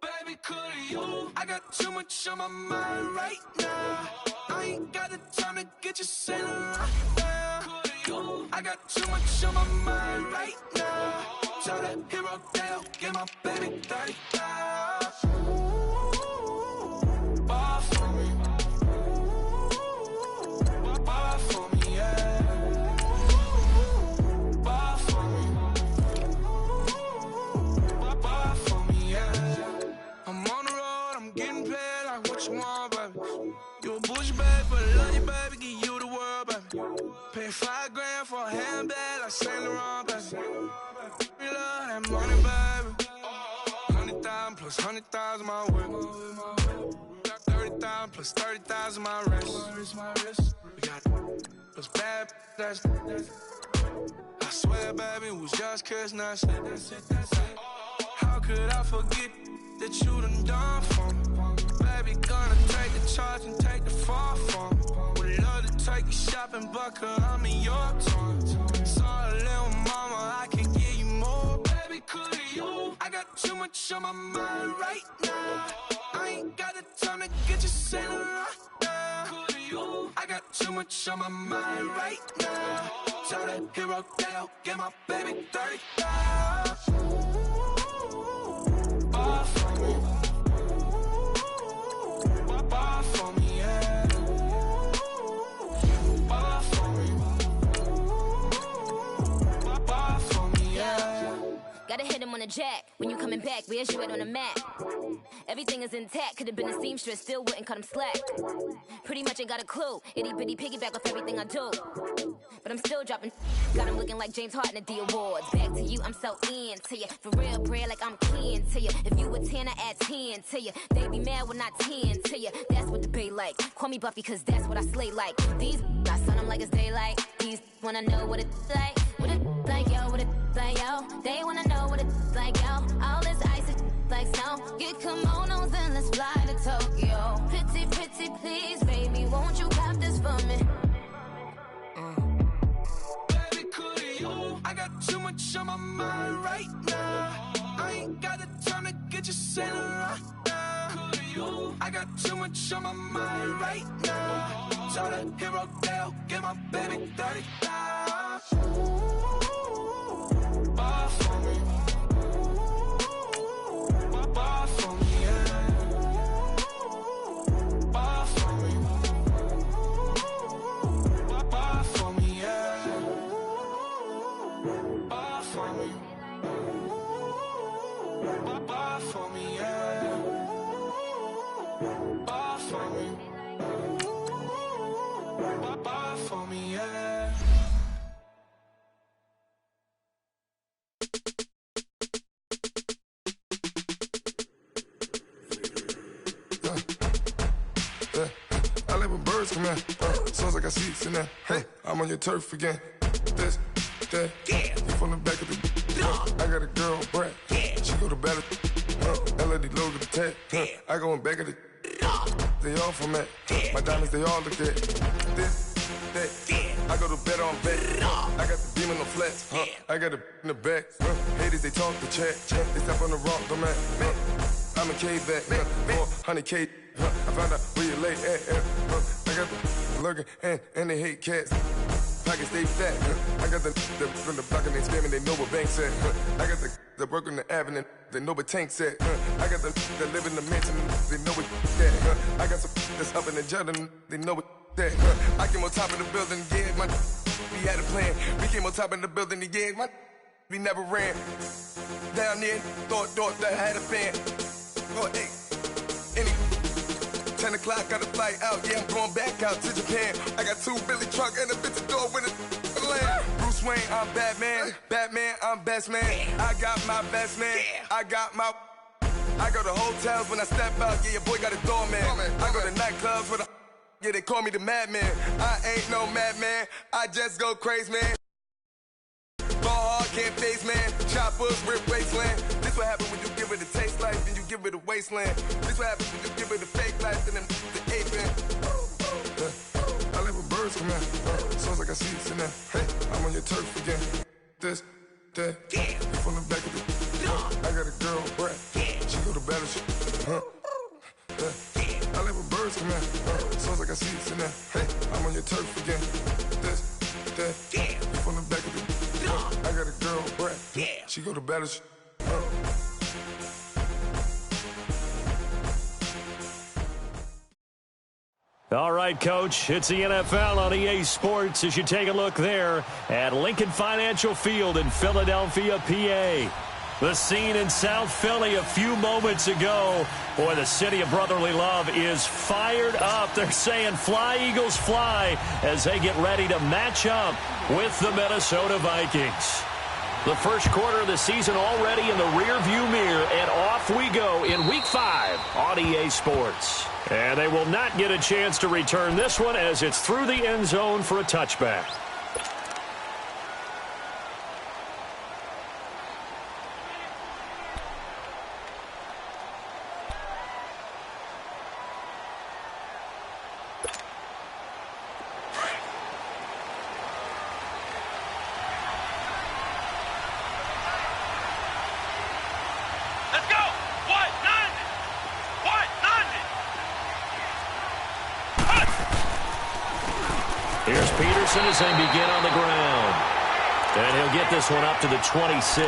Baby, could you? I got too much on my mind right now. I ain't got the time to get you sailing right now. I got too much on my mind right now. Tell that hero down, get my baby 30 bar for me. Bar for me, yeah. Bar for me. Bar for me, yeah. I'm on the road, I'm getting paid like what you want, baby. You a bush, baby, but love you, baby, give you the world, baby. Pay $5 grand for a handbag like Saint Laurent, baby. We love that money, baby. 100,000 plus 100,000 my way. Got 30,000 plus 30,000 my wrist. We got those bad, that's I swear, baby, it was just kissing, that's it. How could I forget that you done for me? Baby, gonna take the charge and take the fall from me. Would love to take you shopping, but I'm in your time. Sorry, little mama, I can give you more. Baby, could you? I got too much on my mind right now. I ain't got the time to get you sailing right now. Could you? I got too much on my mind right now. Tell that hero down, get my baby 30 bar for me. Bar for me, yeah. Bar for me. Bar for me, yeah. Gotta hit him on the jack. When you coming back, where's you at on the map? Everything is intact. Could've been a seamstress, still wouldn't cut him slack. Pretty much ain't got a clue. Itty bitty piggyback off everything I do. But I'm still dropping. Got him looking like James Harden at the awards. Back to you, I'm so into you. For real, bread, like I'm kin to you. If you a 10, I add 10 to you. They be mad when I 10 to you. That's what the bay like. Call me Buffy, cause that's what I slay like. These, I sun them like it's daylight. These wanna know what it's like. What it like, yo, what it like, yo. They wanna know what it's like, yo. All this ice is like snow. Get kimonos and let's fly to Tokyo. Pretty, pretty, please, baby, won't you cop this for me? Baby, could you? I got too much on my mind right now. I ain't got the time to get you sailing right now. Could you? I got too much on my mind right now. Tell that hero down, get my baby 30 bar for me. Bar for me, yeah. Bar for me. Bar for me, yeah. Bar for me. Bar for me, yeah. Bar for me. Bar for me, yeah. I let my birds come in. Sounds like I see seats in there. Hey, I'm on your turf again. This, that, yeah. You from the back of the. I got a girl, Brad. Yeah. She go to battle. LED logo the tag. Yeah. I go in back of the. They all from that. Yeah. My diamonds, they all look at. This, that. Yeah. I go to bed on bed. I got the demon on flats. Yeah. I got it in the back. Haters, they talk the chat. They step on the rock, don't man. I'm a K-back, 400K. I found out where you lay at. I got the lurking and they hate cats. Pockets stay fat. I got the from the block and they spamming, they know what banks at. I got the work on the avenue, they know what tanks at. I got the that live in the mansion, they know what that. I got some that's up in the jungle, they know what that. I came on top of the building, yeah, my we had a plan. We came on top of the building, yeah, my we never ran. Down there, thought that I had a fan. Oh, hey, any 10 o'clock, got a flight out, yeah, I'm going back out to Japan. I got 2 Billy truck and a bitch door with a land. Bruce Wayne, I'm Batman. Batman, I'm best man. I got my best man. I got my. I go to hotels when I step out, yeah, your boy got a doorman. I go to nightclubs with a. Yeah, they call me the madman. I ain't no madman. I just go crazy, man. Ball hard, can't face, man. Choppers, rip wasteland. This what happen when you give it a taste like, then you give it a wasteland. This what happens when you give it a fake life and then the aping. I live with birds come in. Sounds like I see it's in there. Hey, I'm on your turf again. This, that, you from the back of the. I got a girl, Brad. She go to battleship. I live with birds come in. Sounds like I see it's in there. Hey, I'm on your turf again. This, that, you from the back of the. I got a girl, Brad. She go to battleship. All right, Coach, it's the NFL on EA Sports as you take a look there at Lincoln Financial Field in Philadelphia, PA. The scene in South Philly a few moments ago. Boy, the city of brotherly love is fired up. They're saying fly, Eagles, fly as they get ready to match up with the Minnesota Vikings. The first quarter of the season already in the rearview mirror, and off we go in Week 5 on EA Sports. And they will not get a chance to return this one as it's through the end zone for a touchback. As they begin on the ground. And he'll get this one up to the 26.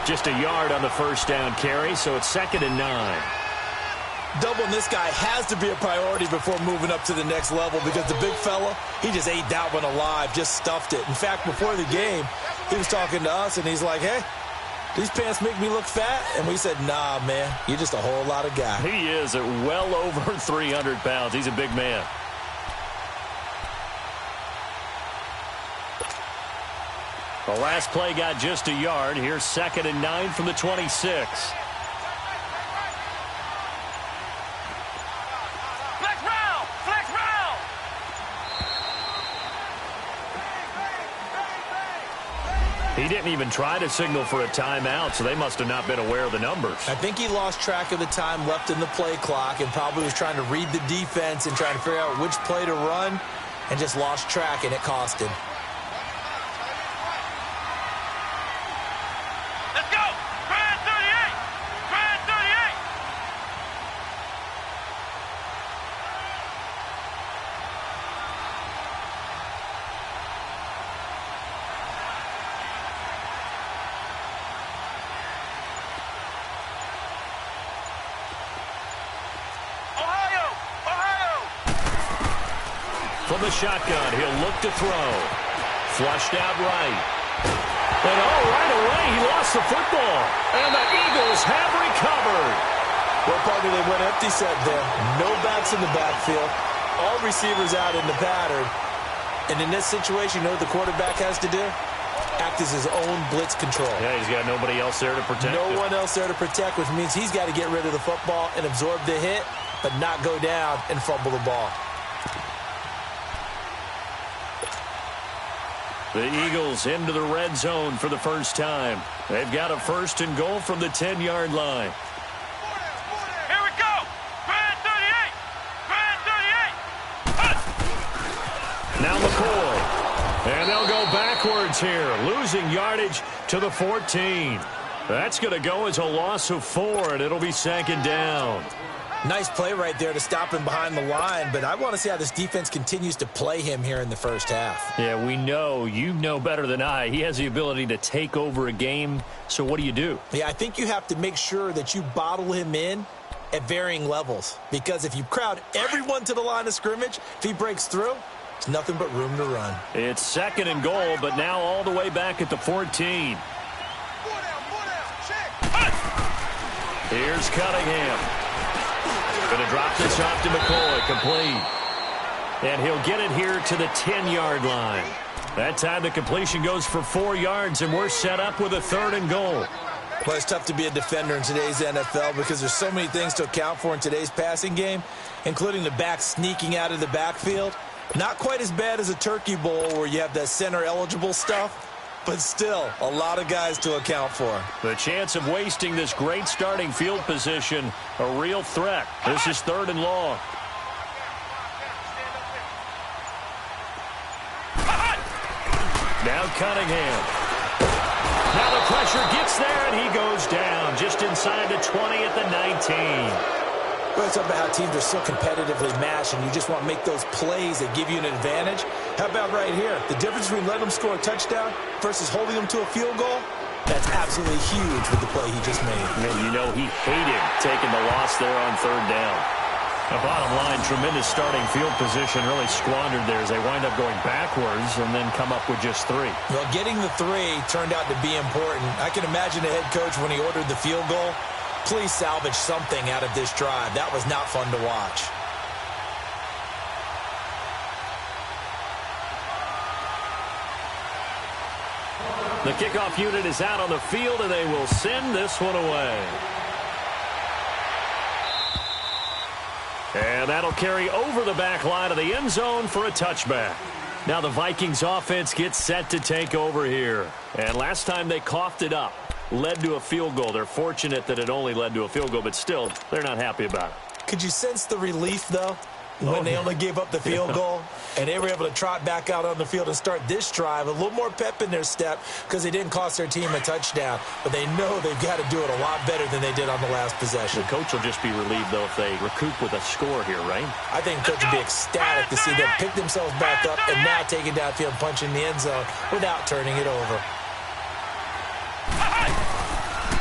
Just a yard on the first down carry, so it's 2nd and 9. Doubling this guy has to be a priority before moving up to the next level because the big fella, he just ate that one alive, just stuffed it. In fact, before the game, he was talking to us, and he's like, hey, these pants make me look fat? And we said, nah, man, you're just a whole lot of guy. He is at well over 300 pounds. He's a big man. The last play got just a yard. Here's 2nd and 9 from the 26. Flex round! Flex round! He didn't even try to signal for a timeout, so they must have not been aware of the numbers. I think he lost track of the time left in the play clock and probably was trying to read the defense and trying to figure out which play to run and just lost track, and it cost him. From the shotgun, he'll look to throw. Flushed out right. And right away, he lost the football. And the Eagles have recovered. Well, partner, they went empty set there. No backs in the backfield. All receivers out in the pattern. And in this situation, you know what the quarterback has to do? Act as his own blitz control. Yeah, he's got nobody else there to protect No him. one else there to protect, which means he's got to get rid of the football and absorb the hit, but not go down and fumble the ball. The Eagles into the red zone for the first time. They've got a 1st and goal from the 10-yard line. Here we go! Grand 38! Grand 38! Now McCoy. And they'll go backwards here, losing yardage to the 14. That's going to go as a loss of 4, and it'll be 2nd down. Nice play right there to stop him behind the line, but I want to see how this defense continues to play him here in the first half. Yeah, we know. You know better than I. He has the ability to take over a game, so what do? Yeah, I think you have to make sure that you bottle him in at varying levels, because if you crowd everyone to the line of scrimmage, if he breaks through, it's nothing but room to run. It's 2nd and goal, but now all the way back at the 14. Here's Cunningham. Going to drop this off to McCoy, complete. And he'll get it here to the 10-yard line. That time the completion goes for 4 yards, and we're set up with a 3rd and goal. Well, it's tough to be a defender in today's NFL because there's so many things to account for in today's passing game, including the back sneaking out of the backfield. Not quite as bad as a turkey bowl where you have that center-eligible stuff, but still, a lot of guys to account for. The chance of wasting this great starting field position, a real threat. This is 3rd and long. Now Cunningham. Now the pressure gets there, and he goes down just inside the 20 at the 19. Well, it's about how teams are so competitively matched, and you just want to make those plays that give you an advantage. How about right here? The difference between letting them score a touchdown versus holding them to a field goal, that's absolutely huge with the play he just made. And you know he hated taking the loss there on 3rd down. The bottom line, tremendous starting field position, really squandered there as they wind up going backwards and then come up with just 3. Well, getting the 3 turned out to be important. I can imagine the head coach when he ordered the field goal. Please salvage something out of this drive. That was not fun to watch. The kickoff unit is out on the field, and they will send this one away. And that'll carry over the back line of the end zone for a touchback. Now the Vikings offense gets set to take over here. And last time they coughed it up, led to a field goal. They're fortunate that it only led to a field goal, but still, they're not happy about it. Could you sense the relief, though, when they only gave up the field goal? And they were able to trot back out on the field and start this drive. A little more pep in their step because they didn't cost their team a touchdown. But they know they've got to do it a lot better than they did on the last possession. The coach will just be relieved, though, if they recoup with a score here, right? I think the coach would be ecstatic to see them pick themselves back up and now take it downfield and punch in the end zone without turning it over.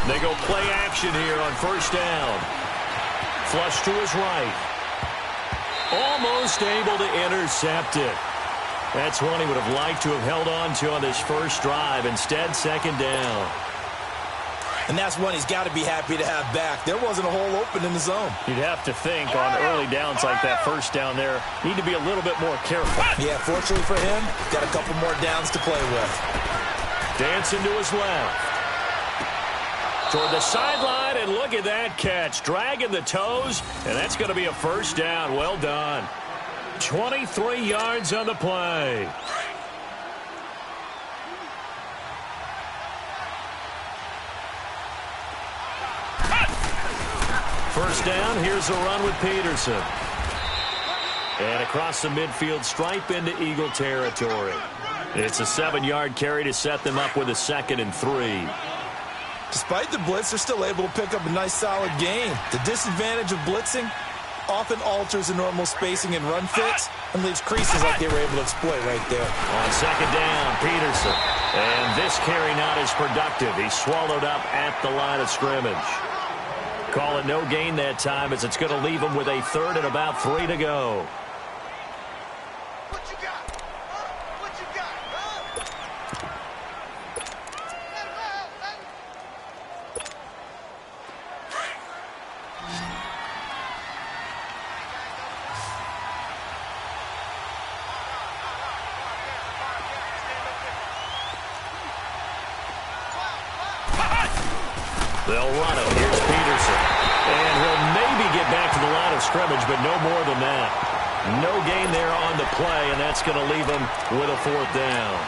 They go play action here on 1st down. Flush to his right. Almost able to intercept it. That's one he would have liked to have held on to on this first drive. Instead, 2nd down. And that's one he's got to be happy to have back. There wasn't a hole open in the zone. You'd have to think on early downs like that 1st down there, need to be a little bit more careful. Yeah, fortunately for him, got a couple more downs to play with. Dancing to his left. Toward the sideline, and look at that catch. Dragging the toes, and that's going to be a 1st down. Well done. 23 yards on the play. First down, here's a run with Peterson. And across the midfield stripe into Eagle territory. It's a 7-yard carry to set them up with a 2nd and 3. Despite the blitz, they're still able to pick up a nice, solid gain. The disadvantage of blitzing often alters the normal spacing and run fits and leaves creases like they were able to exploit right there. On 2nd down, Peterson. And this carry not as productive. He's swallowed up at the line of scrimmage. Call it no gain that time as it's going to leave him with a 3rd and about 3 to go. They'll run it. Here's Peterson. And he'll maybe get back to the line of scrimmage, but no more than that. No gain there on the play, and that's going to leave them with a 4th down.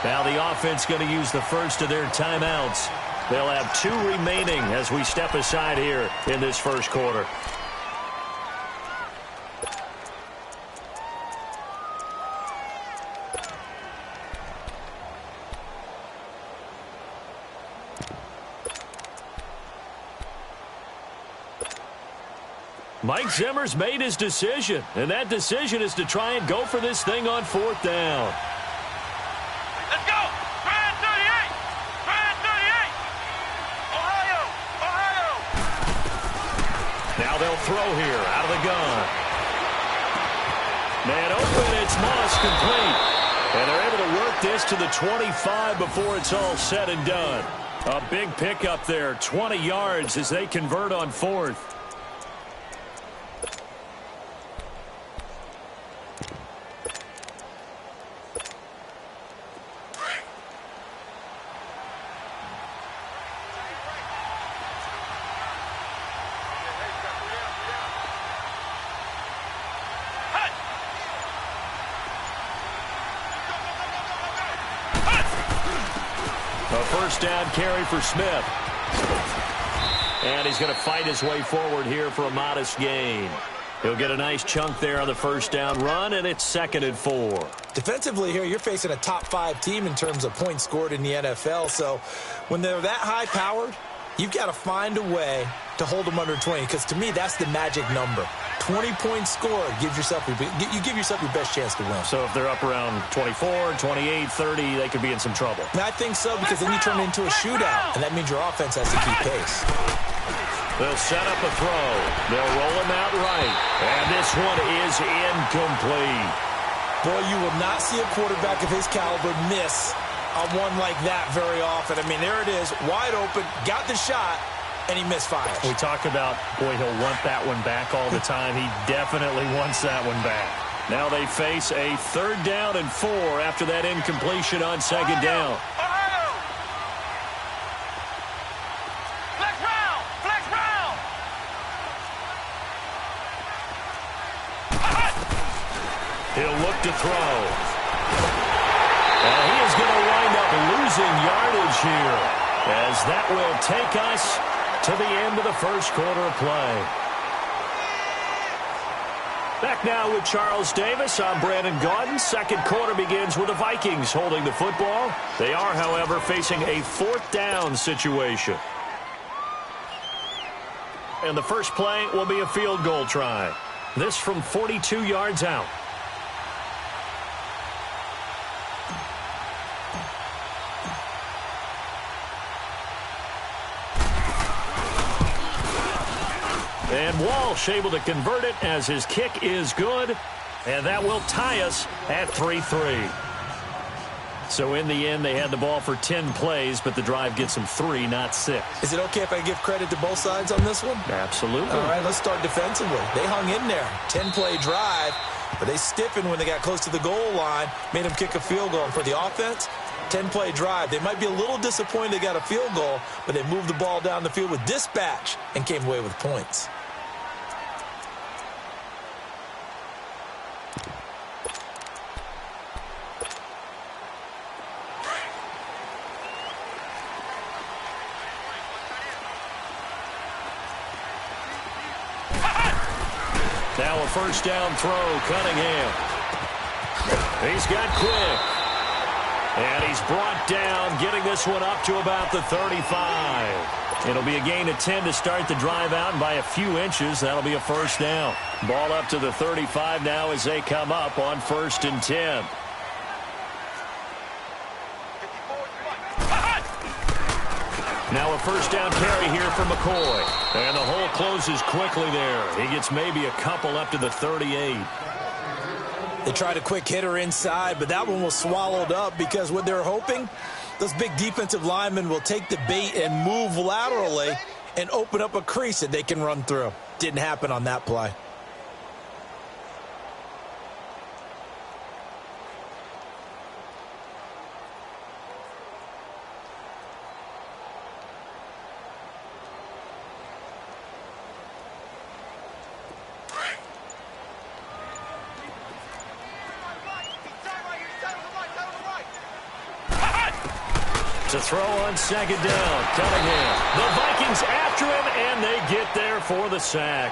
Now the offense going to use the first of their timeouts. They'll have 2 remaining as we step aside here in this first quarter. Mike Zimmer's made his decision, and that decision is to try and go for this thing on 4th down. Let's go! Brand 38! Brand 38! Ohio! Ohio! Now they'll throw here out of the gun. Man open, it's Moss complete. And they're able to work this to the 25 before it's all said and done. A big pickup there, 20 yards as they convert on 4th. first down carry for Smith. And he's going to fight his way forward here for a modest gain. He'll get a nice chunk there on the first down run, and it's 2nd and 4. Defensively here, you're facing a top 5 team in terms of points scored in the NFL. So when they're that high-powered, you've got to find a way to hold them under 20, because to me, that's the magic number. 20 points scored, you give yourself your best chance to win. So if they're up around 24, 28, 30, they could be in some trouble. And I think so, because then you turn it into a shootout, and that means your offense has to keep pace. They'll set up a throw. They'll roll him out right. And this one is incomplete. Boy, you will not see a quarterback of his caliber miss on one like that very often. I mean, there it is, wide open, got the shot, and he misfires. We talk about, boy, he'll want that one back all the time. He definitely wants that one back. Now they face a 3rd down and 4 after that incompletion on 2nd down. He'll look to throw. And he is going to wind up losing yardage here, as that will take us to the end of the first quarter of play. Back now with Charles Davis. I'm Brandon Gaudin. Second quarter begins with the Vikings holding the football. They are, however, facing a 4th down situation. And the first play will be a field goal try. This from 42 yards out. And Walsh able to convert it as his kick is good. And that will tie us at 3-3. So in the end, they had the ball for 10 plays, but the drive gets them 3, not 6. Is it okay if I give credit to both sides on this one? Absolutely. All right, let's start defensively. They hung in there. 10-play drive, but they stiffened when they got close to the goal line, made them kick a field goal. And for the offense, 10-play drive. They might be a little disappointed they got a field goal, but they moved the ball down the field with dispatch and came away with points. Now a first down throw, Cunningham. He's got quick. And he's brought down, getting this one up to about the 35. It'll be a gain of 10 to start the drive out, and by a few inches, that'll be a first down. Ball up to the 35 now as they come up on 1st and 10. Now a first down carry here for McCoy. And the hole closes quickly there. He gets maybe a couple up to the 38. They tried a quick hitter inside, but that one was swallowed up because what they're hoping, those big defensive linemen will take the bait and move laterally and open up a crease that they can run through. Didn't happen on that play. To throw on 2nd down, Cunningham. The Vikings after him, and they get there for the sack.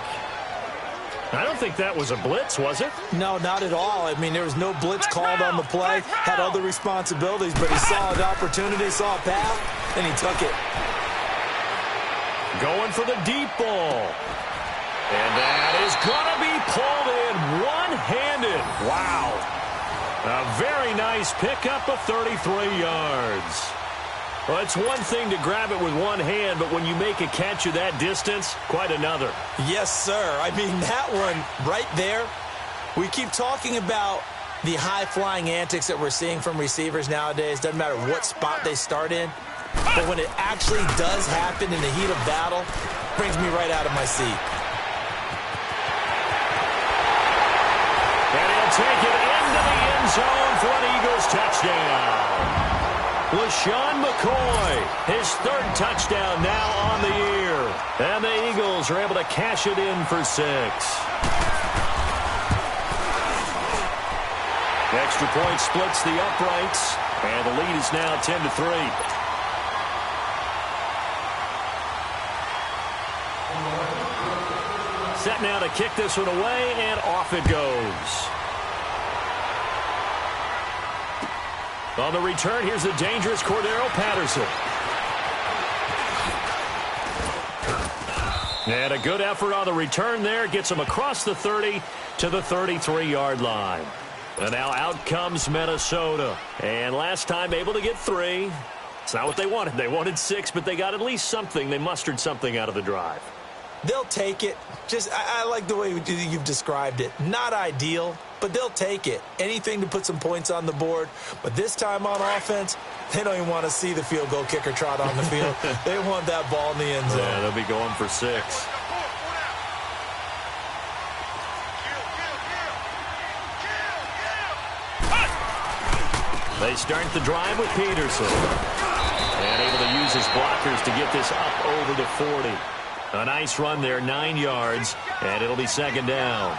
I don't think that was a blitz, was it? No, not at all. I mean, there was no blitz called on the play. Had other responsibilities, but he saw an opportunity, saw a path, and he took it. Going for the deep ball. And that is going to be pulled in one-handed. Wow. A very nice pickup of 33 yards. Well, it's one thing to grab it with one hand, but when you make a catch of that distance, quite another. Yes, sir. I mean, that one right there, we keep talking about the high-flying antics that we're seeing from receivers nowadays. Doesn't matter what spot they start in. But when it actually does happen in the heat of battle, it brings me right out of my seat. And he'll take it into the end zone for an Eagles touchdown. LaShawn McCoy, his 3rd touchdown now on the year. And the Eagles are able to cash it in for 6. Extra point splits the uprights, and the lead is now 10-3. Set now to kick this one away, and off it goes. On the return, here's the dangerous Cordero Patterson. And a good effort on the return there. Gets him across the 30 to the 33-yard line. And now out comes Minnesota. And last time able to get 3. It's not what they wanted. They wanted 6, but they got at least something. They mustered something out of the drive. They'll take it. I like the way you've described it. Not ideal, but they'll take it. Anything to put some points on the board. But this time on offense, they don't even want to see the field goal kicker trot on the field. They want that ball in the end zone. Yeah, they'll be going for 6. They start the drive with Peterson. And able to use his blockers to get this up over the 40. A nice run there, 9 yards, and it'll be second down.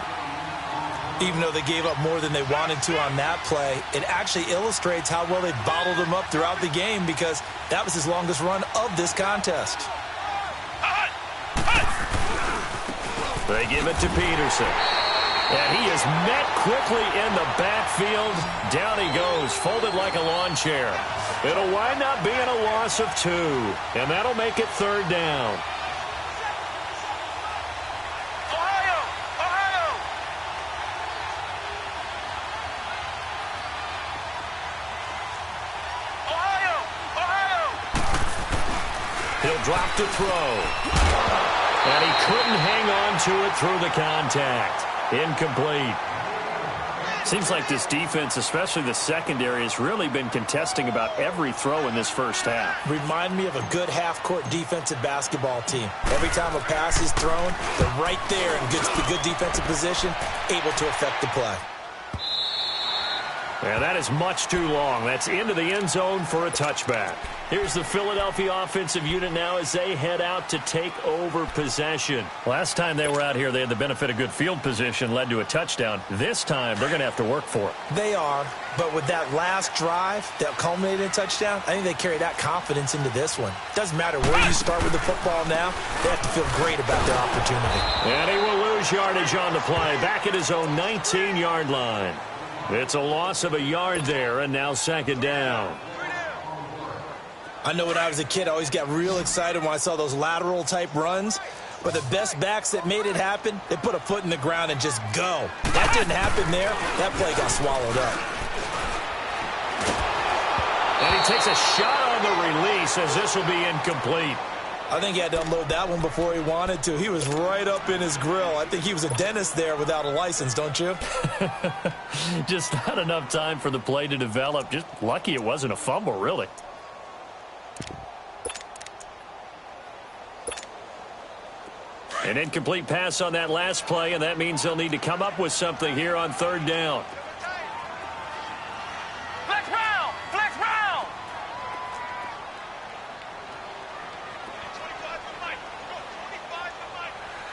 Even though they gave up more than they wanted to on that play, it actually illustrates how well they bottled him up throughout the game because that was his longest run of this contest. They give it to Peterson. And he is met quickly in the backfield. Down he goes, folded like a lawn chair. It'll wind up being a loss of 2, and that'll make it third down. He'll drop to throw. And he couldn't hang on to it through the contact. Incomplete. Seems like this defense, especially the secondary, has really been contesting about every throw in this first half. Remind me of a good half-court defensive basketball team. Every time a pass is thrown, they're right there in good defensive position, able to affect the play. And that is much too long. That's into the end zone for a touchback. Here's the Philadelphia offensive unit now as they head out to take over possession. Last time they were out here, they had the benefit of good field position, led to a touchdown. This time, they're going to have to work for it. They are, but with that last drive that culminated in a touchdown, I think they carry that confidence into this one. Doesn't matter where you start with the football now, they have to feel great about their opportunity. And he will lose yardage on the play, back at his own 19-yard line. It's a loss of a yard there, and now second down. I know when I was a kid, I always got real excited when I saw those lateral-type runs. But the best backs that made it happen, they put a foot in the ground and just go. That didn't happen there. That play got swallowed up. And he takes a shot on the release as this will be incomplete. I think he had to unload that one before he wanted to. He was right up in his grill. I think he was a dentist there without a license, don't you? Just not enough time for the play to develop. Just lucky it wasn't a fumble, really. An incomplete pass on that last play, and that means they'll need to come up with something here on third down. Flex round! Flex round!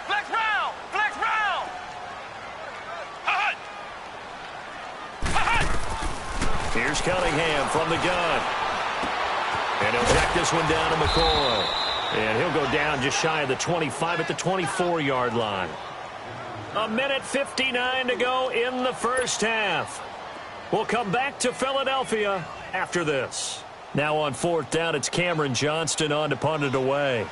Flex round! Flex round! Here's Cunningham from the gun. And he'll check this one down to McCoy. And he'll go down just shy of the 25 at the 24-yard line. 1:59 to go in the first half. We'll come back to Philadelphia after this. Now on fourth down, it's Cameron Johnston on to punt it away.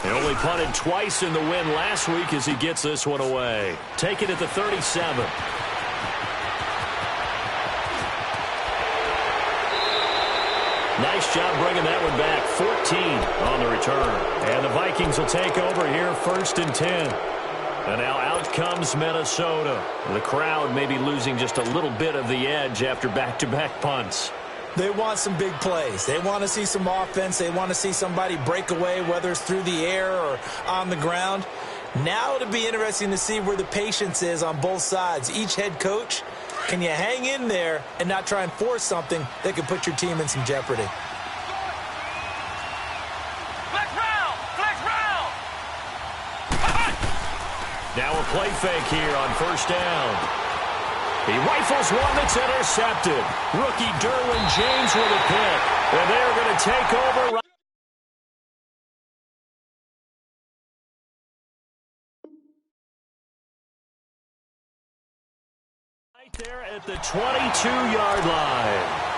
He only punted twice in the win last week as he gets this one away. Take it at the 37. Nice job bringing that one back. 14 on the return. And the Vikings will take over here, 1st and 10. And now out comes Minnesota. The crowd may be losing just a little bit of the edge after back-to-back punts. They want some big plays. They want to see some offense. They want to see somebody break away, whether it's through the air or on the ground. Now it'll be interesting to see where the patience is on both sides. Each head coach, can you hang in there and not try and force something that could put your team in some jeopardy? Flex round! Flex round! Now a play fake here on first down. He rifles one that's intercepted. Rookie Derwin James with a pick. And they're going to take over. at the 22-yard line.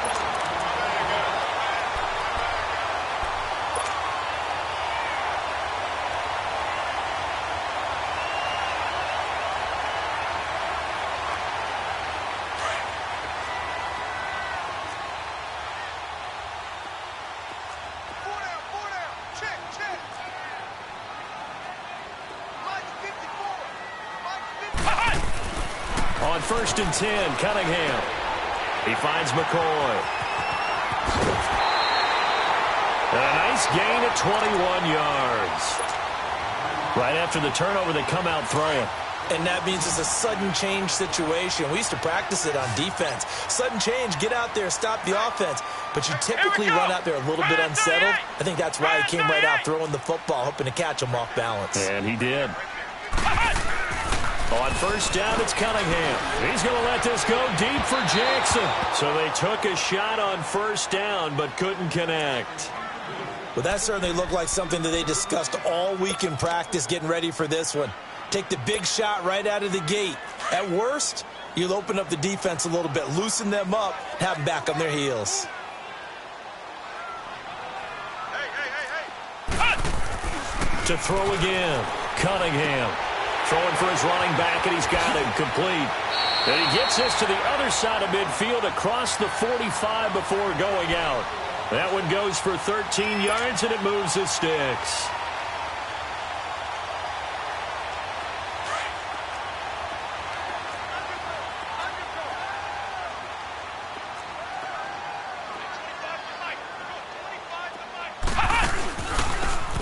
On 1st and 10, Cunningham. He finds McCoy. And a nice gain at 21 yards. Right after the turnover, they come out throwing. And that means it's a sudden change situation. We used to practice it on defense. Sudden change, get out there, stop the offense. But you typically run out there a little bit unsettled. I think that's why he came right out throwing the football, hoping to catch him off balance. And he did. On 1st down, it's Cunningham. He's going to let this go deep for Jackson. So they took a shot on 1st down, but couldn't connect. Well, that certainly looked like something that they discussed all week in practice getting ready for this one. Take the big shot right out of the gate. At worst, you'll open up the defense a little bit, loosen them up, have them back on their heels. To throw again, Cunningham. Throwing for his running back, and he's got him complete. And he gets this to the other side of midfield across the 45 before going out. That one goes for 13 yards, and it moves the sticks.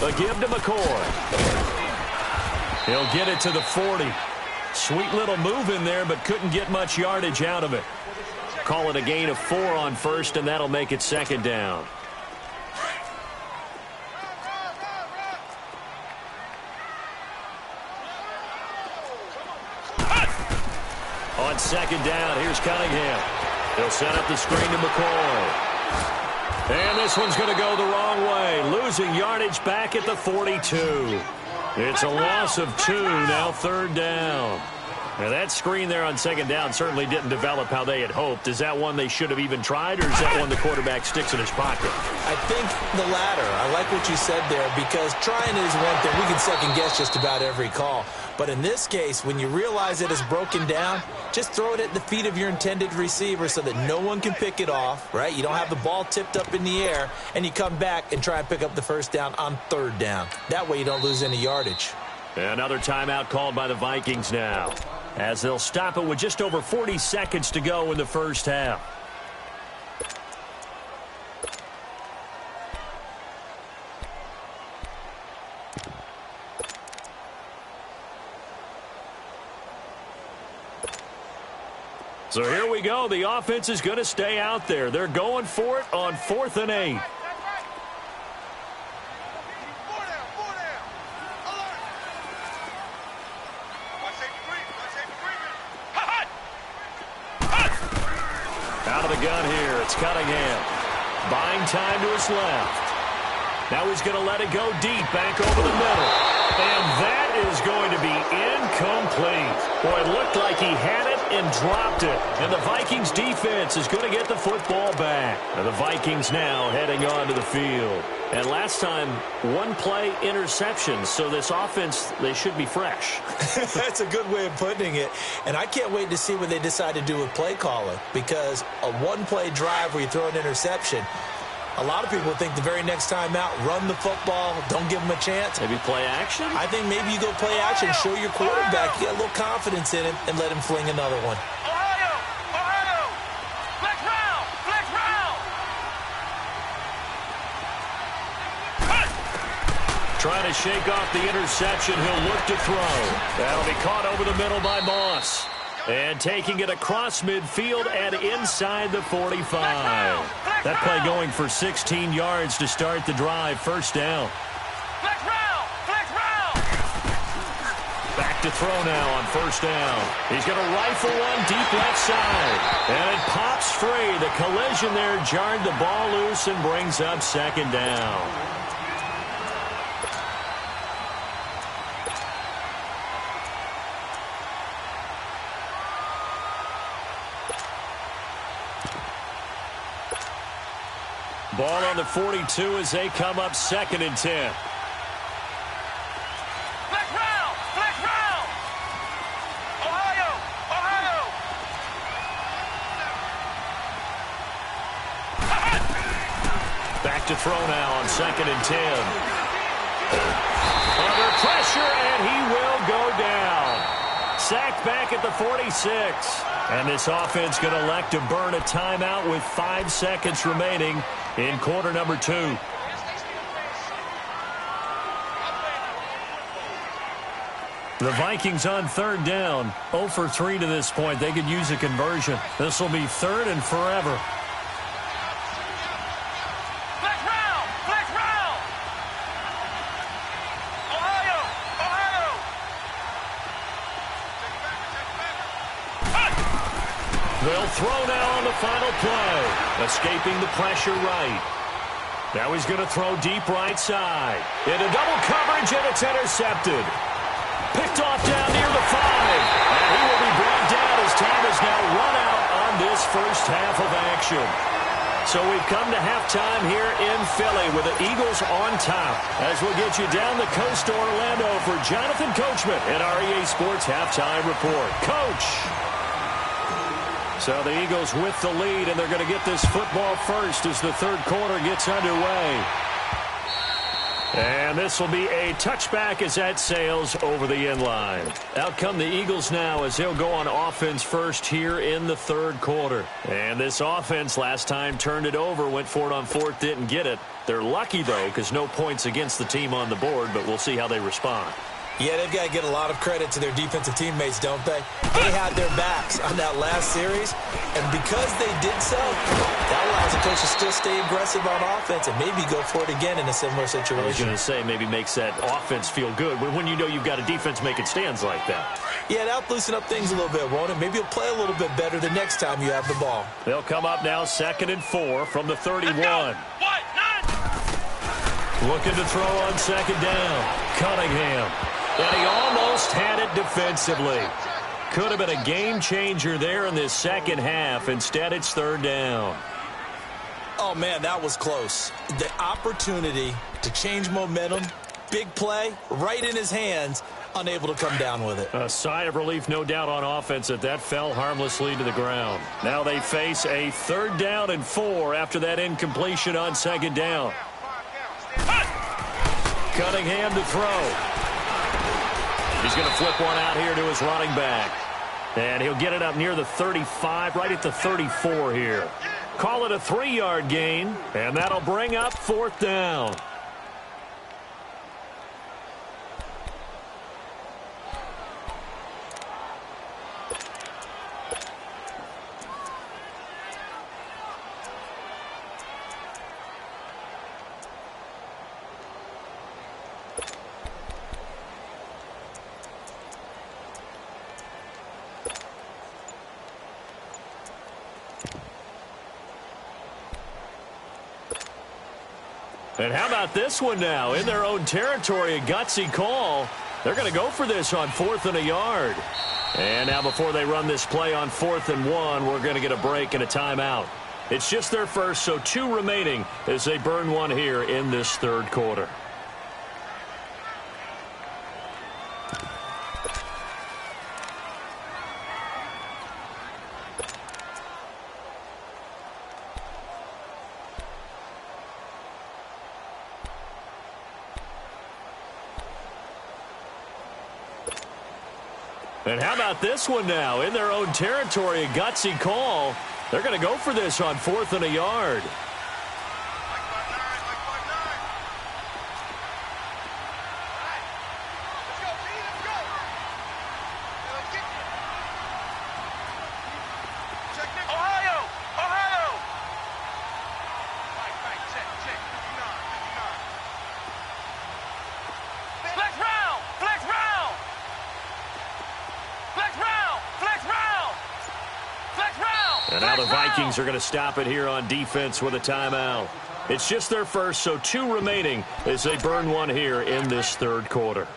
A give to McCoy. He'll get it to the 40. Sweet little move in there, but couldn't get much yardage out of it. Call it a gain of 4 on 1st, and that'll make it 2nd down. On 2nd down, here's Cunningham. He'll set up the screen to McCoy. And this one's going to go the wrong way, losing yardage back at the 42. It's a loss of 2, now 3rd down. Now that screen there on 2nd down certainly didn't develop how they had hoped. Is that one they should have even tried, or is that one the quarterback sticks in his pocket? I think the latter. I like what you said there, because trying is one thing. We can second-guess just about every call. But in this case, when you realize it is broken down, just throw it at the feet of your intended receiver so that no one can pick it off, right? You don't have the ball tipped up in the air, and you come back and try and pick up the 1st down on 3rd down. That way you don't lose any yardage. Another timeout called by the Vikings now, as they'll stop it with just over 40 seconds to go in the 1st half. So here we go. The offense is going to stay out there. They're going for it on 4th and 8. Out of the gun here, it's Cunningham. Buying time to his left. Now he's going to let it go deep, back over the middle. And that is going to be incomplete. Boy, it looked like he had it and dropped it. And the Vikings defense is going to get the football back. And the Vikings now heading onto the field. And last time, 1-play interception. So this offense, they should be fresh. That's a good way of putting it. And I can't wait to see what they decide to do with play calling. Because a 1-play drive where you throw an interception, a lot of people think the very next time out, run the football, don't give them a chance. Maybe play action? I think maybe you go play action, show your quarterback, you get a little confidence in him, and let him fling another one. Ohio! Flex round! Flex round! Trying to shake off the interception. He'll look to throw. That'll be caught over the middle by Moss. And taking it across midfield and inside the 45. That play going for 16 yards to start the drive. 1st down. Flex round! Flex round! Back to throw now on 1st down. He's going to rifle one deep left side. And it pops free. The collision there jarred the ball loose and brings up 2nd down. Ball on the 42 as they come up 2nd and 10. Flex round! Flex round! Ohio! Ohio! Back to throw now on 2nd and 10. Under pressure, and he will go down. Sacked back at the 46. And this offense going to elect to burn a timeout with 5 seconds remaining in quarter number 2. The Vikings on 3rd down. 0 for 3 to this point. They could use a conversion. This will be 3rd and forever. Flex round! Flex round! Ohio! Ohio! They'll throw now on the final play. Escaping the pressure right. Now he's going to throw deep right side. Into double coverage, and it's intercepted. Picked off down near the 5. And he will be brought down as time is now run out on this first half of action. So we've come to halftime here in Philly with the Eagles on top. As we'll get you down the coast to Orlando for Jonathan Coachman in our EA Sports Halftime Report. Coach! So the Eagles with the lead, and they're going to get this football first as the third quarter gets underway. And this will be a touchback as that sails over the end line. Out come the Eagles now as they'll go on offense first here in the third quarter. And this offense last time turned it over, went for it on 4th, didn't get it. They're lucky, though, because no points against the team on the board, but we'll see how they respond. Yeah, they've got to get a lot of credit to their defensive teammates, don't they? They had their backs on that last series, and because they did so, that allows the coach to still stay aggressive on offense and maybe go for it again in a similar situation. I was going to say maybe makes that offense feel good when you know you've got a defense making stands like that. Yeah, that'll loosen up things a little bit, won't it? Maybe you'll play a little bit better the next time you have the ball. They'll come up now 2nd and 4 from the 31. Looking to throw on 2nd down. Cunningham. And he almost had it defensively. Could have been a game changer there in this second half. Instead, it's 3rd down. Oh, man, that was close. The opportunity to change momentum, big play, right in his hands, unable to come down with it. A sigh of relief, no doubt, on offense that fell harmlessly to the ground. Now they face a 3rd down and 4 after that incompletion on 2nd down. Cunningham to throw. He's going to flip one out here to his running back. And he'll get it up near the 35, right at the 34 here. Call it a 3-yard gain, and that'll bring up 4th down. And how about this one now? In their own territory, a gutsy call. They're going to go for this on 4th and a yard. And now before they run this play on 4th and 1, we're going to get a break and a timeout. It's just their first, so 2 remaining as they burn one here in this third quarter. And how about this one now? In their own territory, a gutsy call. They're going to go for this on 4th and a yard. And now the Vikings are going to stop it here on defense with a timeout. It's just their first, so 2 remaining as they burn one here in this third quarter.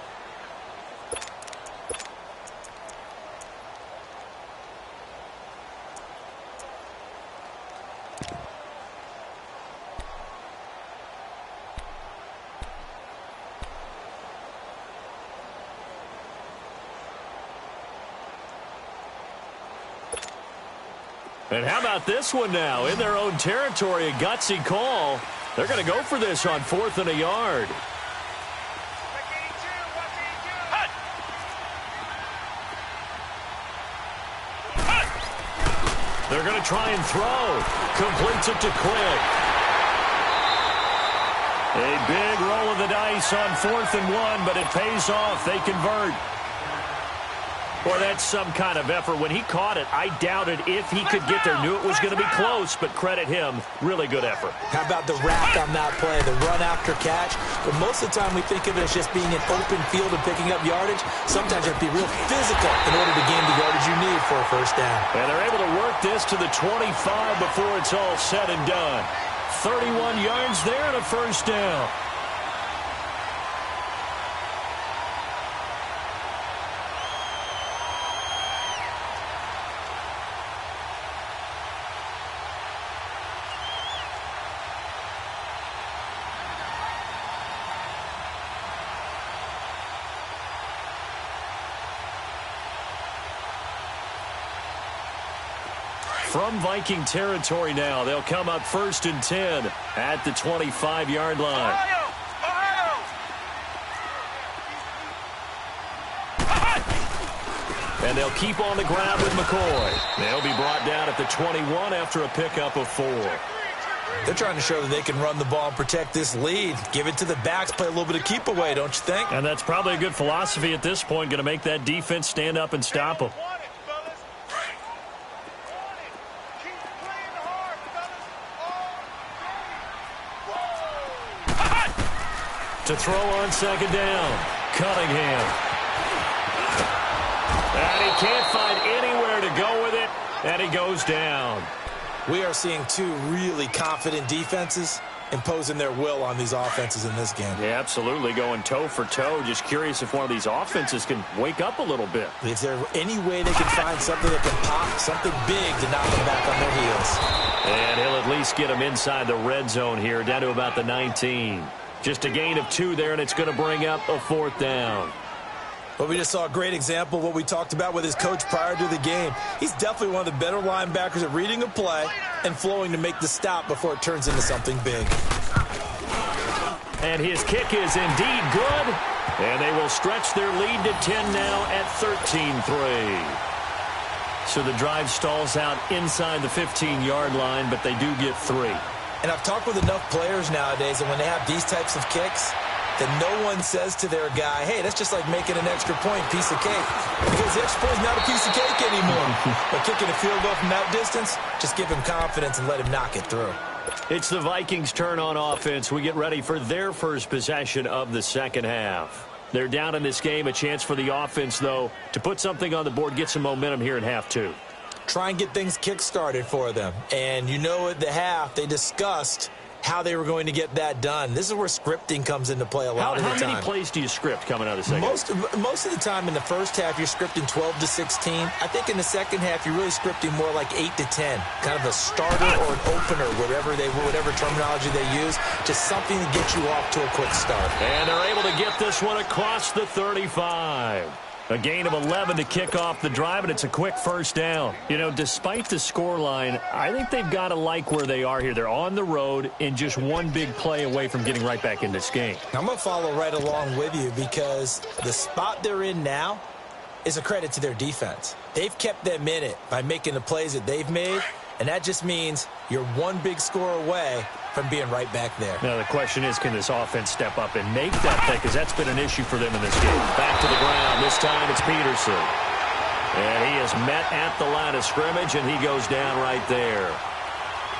And how about this one now? In their own territory, a gutsy call. They're going to go for this on 4th and a yard. They're going to try and throw. Completes it to Quick. A big roll of the dice on 4th and 1, but it pays off. They convert. Boy, that's some kind of effort. When he caught it, I doubted if he could get there. Knew it was going to be close, but credit him. Really good effort. How about the wrap on that play, the run after catch? But most of the time we think of it as just being an open field and picking up yardage. Sometimes you have to be real physical in order to gain the yardage you need for a first down. And they're able to work this to the 25 before it's all said and done. 31 yards there and a first down. From Viking territory now, they'll come up 1st and 10 at the 25-yard line. And they'll keep on the ground with McCoy. They'll be brought down at the 21 after a pickup of 4. They're trying to show that they can run the ball and protect this lead. Give it to the backs, play a little bit of keep away, don't you think? And that's probably a good philosophy at this point, going to make that defense stand up and stop them. To throw on 2nd down, Cunningham. And he can't find anywhere to go with it, and he goes down. We are seeing two really confident defenses imposing their will on these offenses in this game. Yeah, absolutely, going toe for toe. Just curious if one of these offenses can wake up a little bit. Is there any way they can find something that can pop, something big to knock them back on their heels? And he'll at least get them inside the red zone here, down to about the 19. Just a gain of 2 there, and it's going to bring up a 4th down. Well, we just saw a great example of what we talked about with his coach prior to the game. He's definitely one of the better linebackers at reading a play and flowing to make the stop before it turns into something big. And his kick is indeed good, and they will stretch their lead to 10 now at 13-3. So the drive stalls out inside the 15-yard line, but they do get 3. And I've talked with enough players nowadays, and when they have these types of kicks, that no one says to their guy, hey, that's just like making an extra point, piece of cake. Because the extra point is not a piece of cake anymore. But kicking a field goal from that distance, just give him confidence and let him knock it through. It's the Vikings' turn on offense. We get ready for their first possession of the second half. They're down in this game. A chance for the offense, though, to put something on the board, get some momentum here in half 2. Try and get things kick-started for them. And you know at the half, they discussed how they were going to get that done. This is where scripting comes into play a lot of the time. How many plays do you script coming out of the second? Most of the time in the first half, you're scripting 12 to 16. I think in the second half, you're really scripting more like 8 to 10. Kind of a starter or an opener, whatever terminology they use. Just something to get you off to a quick start. And they're able to get this one across the 35. A gain of 11 to kick off the drive, and it's a quick first down. You know, despite the scoreline, I think they've got to like where they are here. They're on the road and just one big play away from getting right back in this game. I'm going to follow right along with you because the spot they're in now is a credit to their defense. They've kept them in it by making the plays that they've made, and that just means you're one big score away from being right back there. Now, the question is, can this offense step up and make that play? Because that's been an issue for them in this game. Back to the ground. This time it's Peterson. And he is met at the line of scrimmage, and he goes down right there.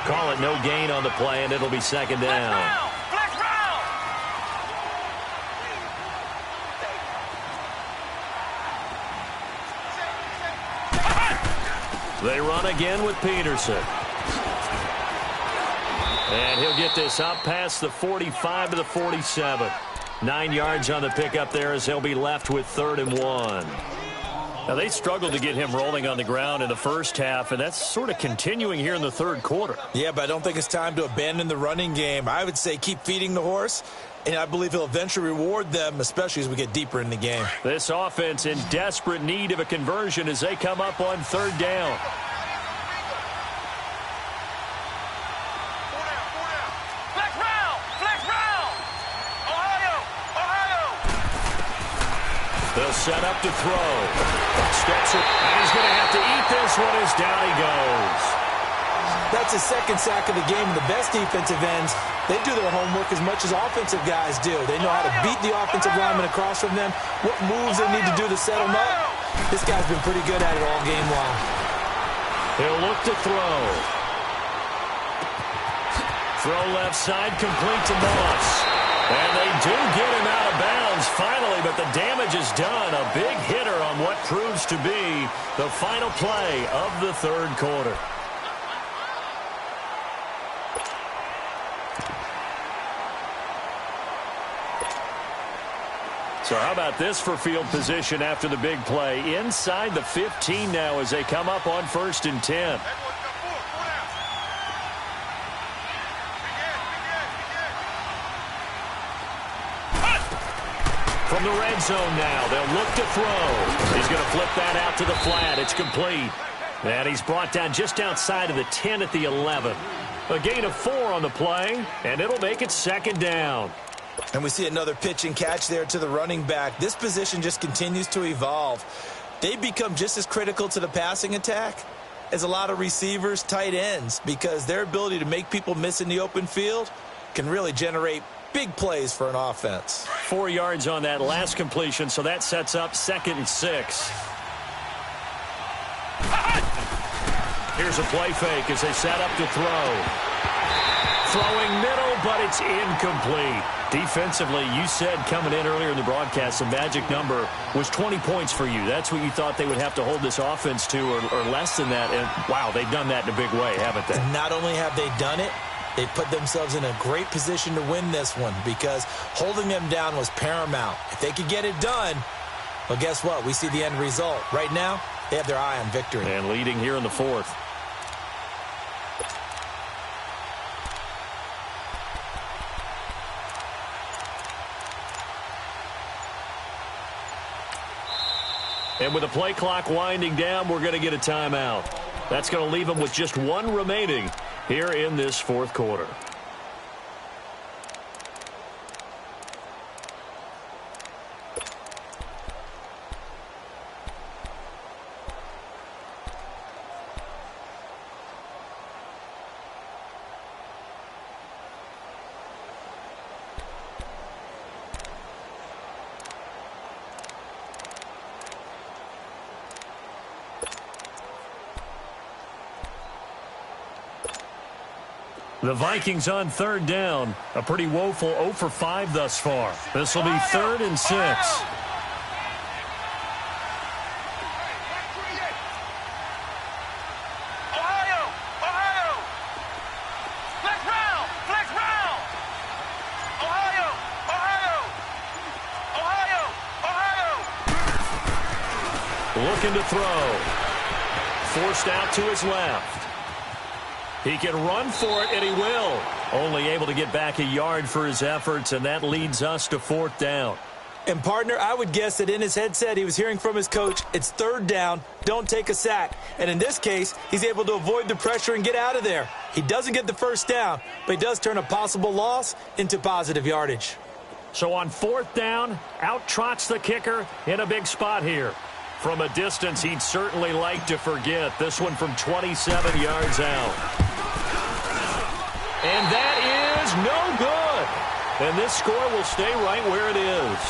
Call it no gain on the play, and it'll be second down. Flex round. They run again with Peterson. And he'll get this up past the 45 to the 47. 9 yards on the pickup there as he'll be left with 3rd and 1. Now, they struggled to get him rolling on the ground in the first half, and that's sort of continuing here in the third quarter. Yeah, but I don't think it's time to abandon the running game. I would say keep feeding the horse, and I believe he'll eventually reward them, especially as we get deeper in the game. This offense in desperate need of a conversion as they come up on 3rd down. They'll set up to throw. Steps it, and he's going to have to eat this one as down he goes. That's his second sack of the game. The best defensive ends, they do their homework as much as offensive guys do. They know how to beat the offensive lineman across from them, what moves they need to do to set them up. This guy's been pretty good at it all game long. He'll look to throw. Throw left side, complete to Moss. And they do get him out of bounds finally, but the damage is done. A big hitter on what proves to be the final play of the third quarter. So how about this for field position after the big play? Inside the 15 now as they come up on 1st and 10. From the red zone now, they'll look to throw. He's going to flip that out to the flat. It's complete. And he's brought down just outside of the 10 at the 11. A gain of 4 on the play, and it'll make it 2nd down. And we see another pitch and catch there to the running back. This position just continues to evolve. They've become just as critical to the passing attack as a lot of receivers, tight ends, because their ability to make people miss in the open field can really generate big plays for an offense. 4 yards on that last completion, so that sets up 2nd and 6. Here's a play fake as they set up to throw. Throwing middle, but it's incomplete. Defensively, you said coming in earlier in the broadcast, the magic number was 20 points for you. That's what you thought they would have to hold this offense to, or less than that. And, wow, they've done that in a big way, haven't they? Not only have they done it, they put themselves in a great position to win this one because holding them down was paramount. If they could get it done, well, guess what? We see the end result. Right now, they have their eye on victory. And leading here in the 4th. And with the play clock winding down, we're going to get a timeout. That's going to leave them with just 1 remaining here in this 4th quarter. The Vikings on 3rd down. A pretty woeful 0 for 5 thus far. This will be 3rd and 6. Looking to throw. Forced out to his left. He can run for it, and he will. Only able to get back a yard for his efforts, and that leads us to 4th down. And, partner, I would guess that in his headset he was hearing from his coach, it's 3rd down, don't take a sack. And in this case, he's able to avoid the pressure and get out of there. He doesn't get the 1st down, but he does turn a possible loss into positive yardage. So on 4th down, out trots the kicker in a big spot here. From a distance, he'd certainly like to forget. This one from 27 yards out. And that is no good. And this score will stay right where it is.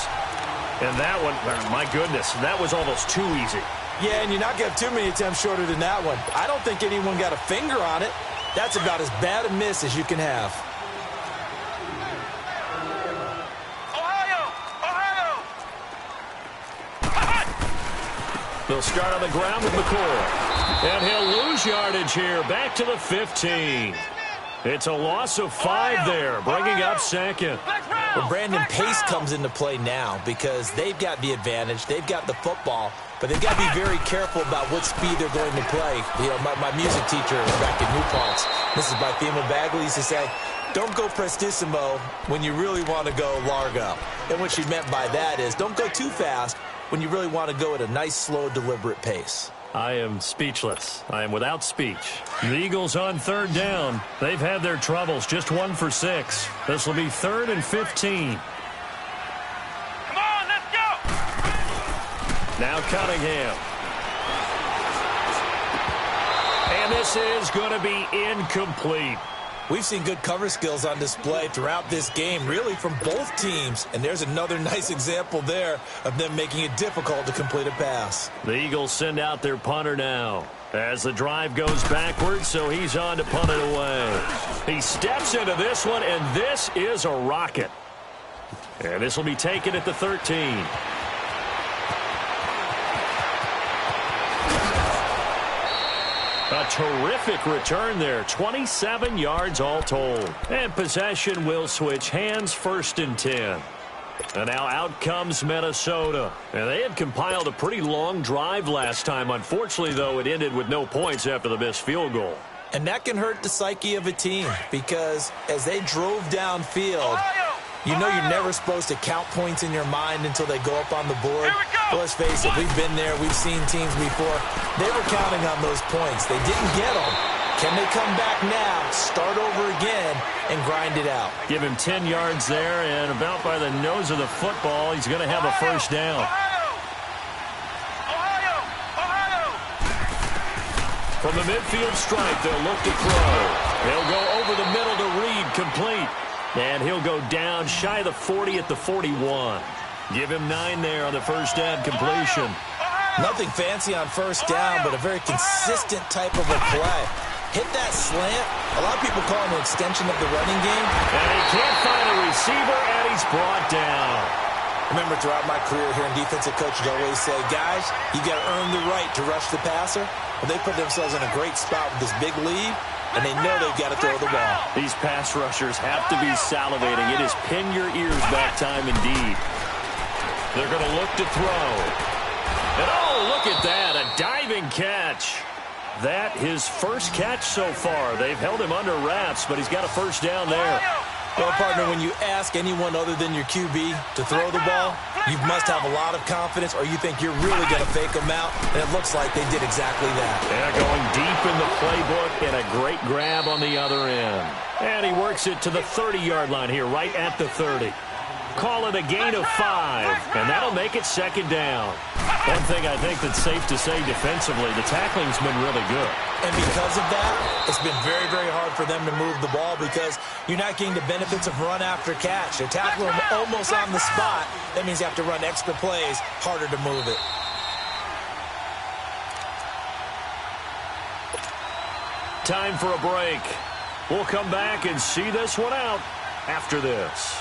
And that one, my goodness, that was almost too easy. Yeah, and you're not going to have too many attempts shorter than that one. I don't think anyone got a finger on it. That's about as bad a miss as you can have. They'll start on the ground with McCoy. And he'll lose yardage here, back to the 15. It's a loss of 5 there, bringing up 2nd. Well, Brandon, pace comes into play now because they've got the advantage. They've got the football, but they've got to be very careful about what speed they're going to play. You know, my music teacher back in New Paltz, Mrs. Bythema Bagley, used to say, don't go prestissimo when you really want to go largo. And what she meant by that is don't go too fast when you really want to go at a nice, slow, deliberate pace. I am speechless. I am without speech. The Eagles on 3rd down. They've had their troubles. Just 1 for 6. This will be 3rd and 15. Come on, let's go! Now Cunningham. And this is going to be incomplete. We've seen good cover skills on display throughout this game, really from both teams. And there's another nice example there of them making it difficult to complete a pass. The Eagles send out their punter now as the drive goes backwards, so he's on to punt it away. He steps into this one, and this is a rocket. And this will be taken at the 13. A terrific return there. 27 yards all told. And possession will switch hands, 1st and 10. And now out comes Minnesota. And they had compiled a pretty long drive last time. Unfortunately, though, it ended with no points after the missed field goal. And that can hurt the psyche of a team because as they drove downfield, you know you're never supposed to count points in your mind until they go up on the board. Well, let's face it, we've been there. We've seen teams before. They were counting on those points. They didn't get them. Can they come back now, start over again, and grind it out? Give him 10 yards there, and about by the nose of the football, he's going to have a first down. From the midfield stripe, they'll look to throw. They'll go over the middle to Reed, complete. And he'll go down shy of the 40 at the 41. Give him 9 there on the first down completion. Nothing fancy on first down, but a very consistent type of a play. Hit that slant. A lot of people call him an extension of the running game. And he can't find a receiver, and he's brought down. Remember, throughout my career here in defensive coaches always say, guys, you got to earn the right to rush the passer. Well, they put themselves in a great spot with this big lead, and they know they've got to throw the ball. These pass rushers have to be salivating. It is pin your ears back time indeed. They're going to look to throw. And oh, look at that, a diving catch. That his first catch so far. They've held him under wraps, but he's got a first down there. Well, partner, when you ask anyone other than your QB to throw the ball, you must have a lot of confidence or you think you're really going to fake them out, and it looks like they did exactly that. Yeah, going deep in the playbook and a great grab on the other end. And he works it to the 30-yard line here, right at the 30. Call it a gain of 5, and that'll make it 2nd down. One thing I think that's safe to say defensively, the tackling's been really good. And because of that, it's been very, very hard for them to move the ball because you're not getting the benefits of run after catch. They're tackling them almost on the spot. That means you have to run extra plays, harder to move it. Time for a break. We'll come back and see this one out after this.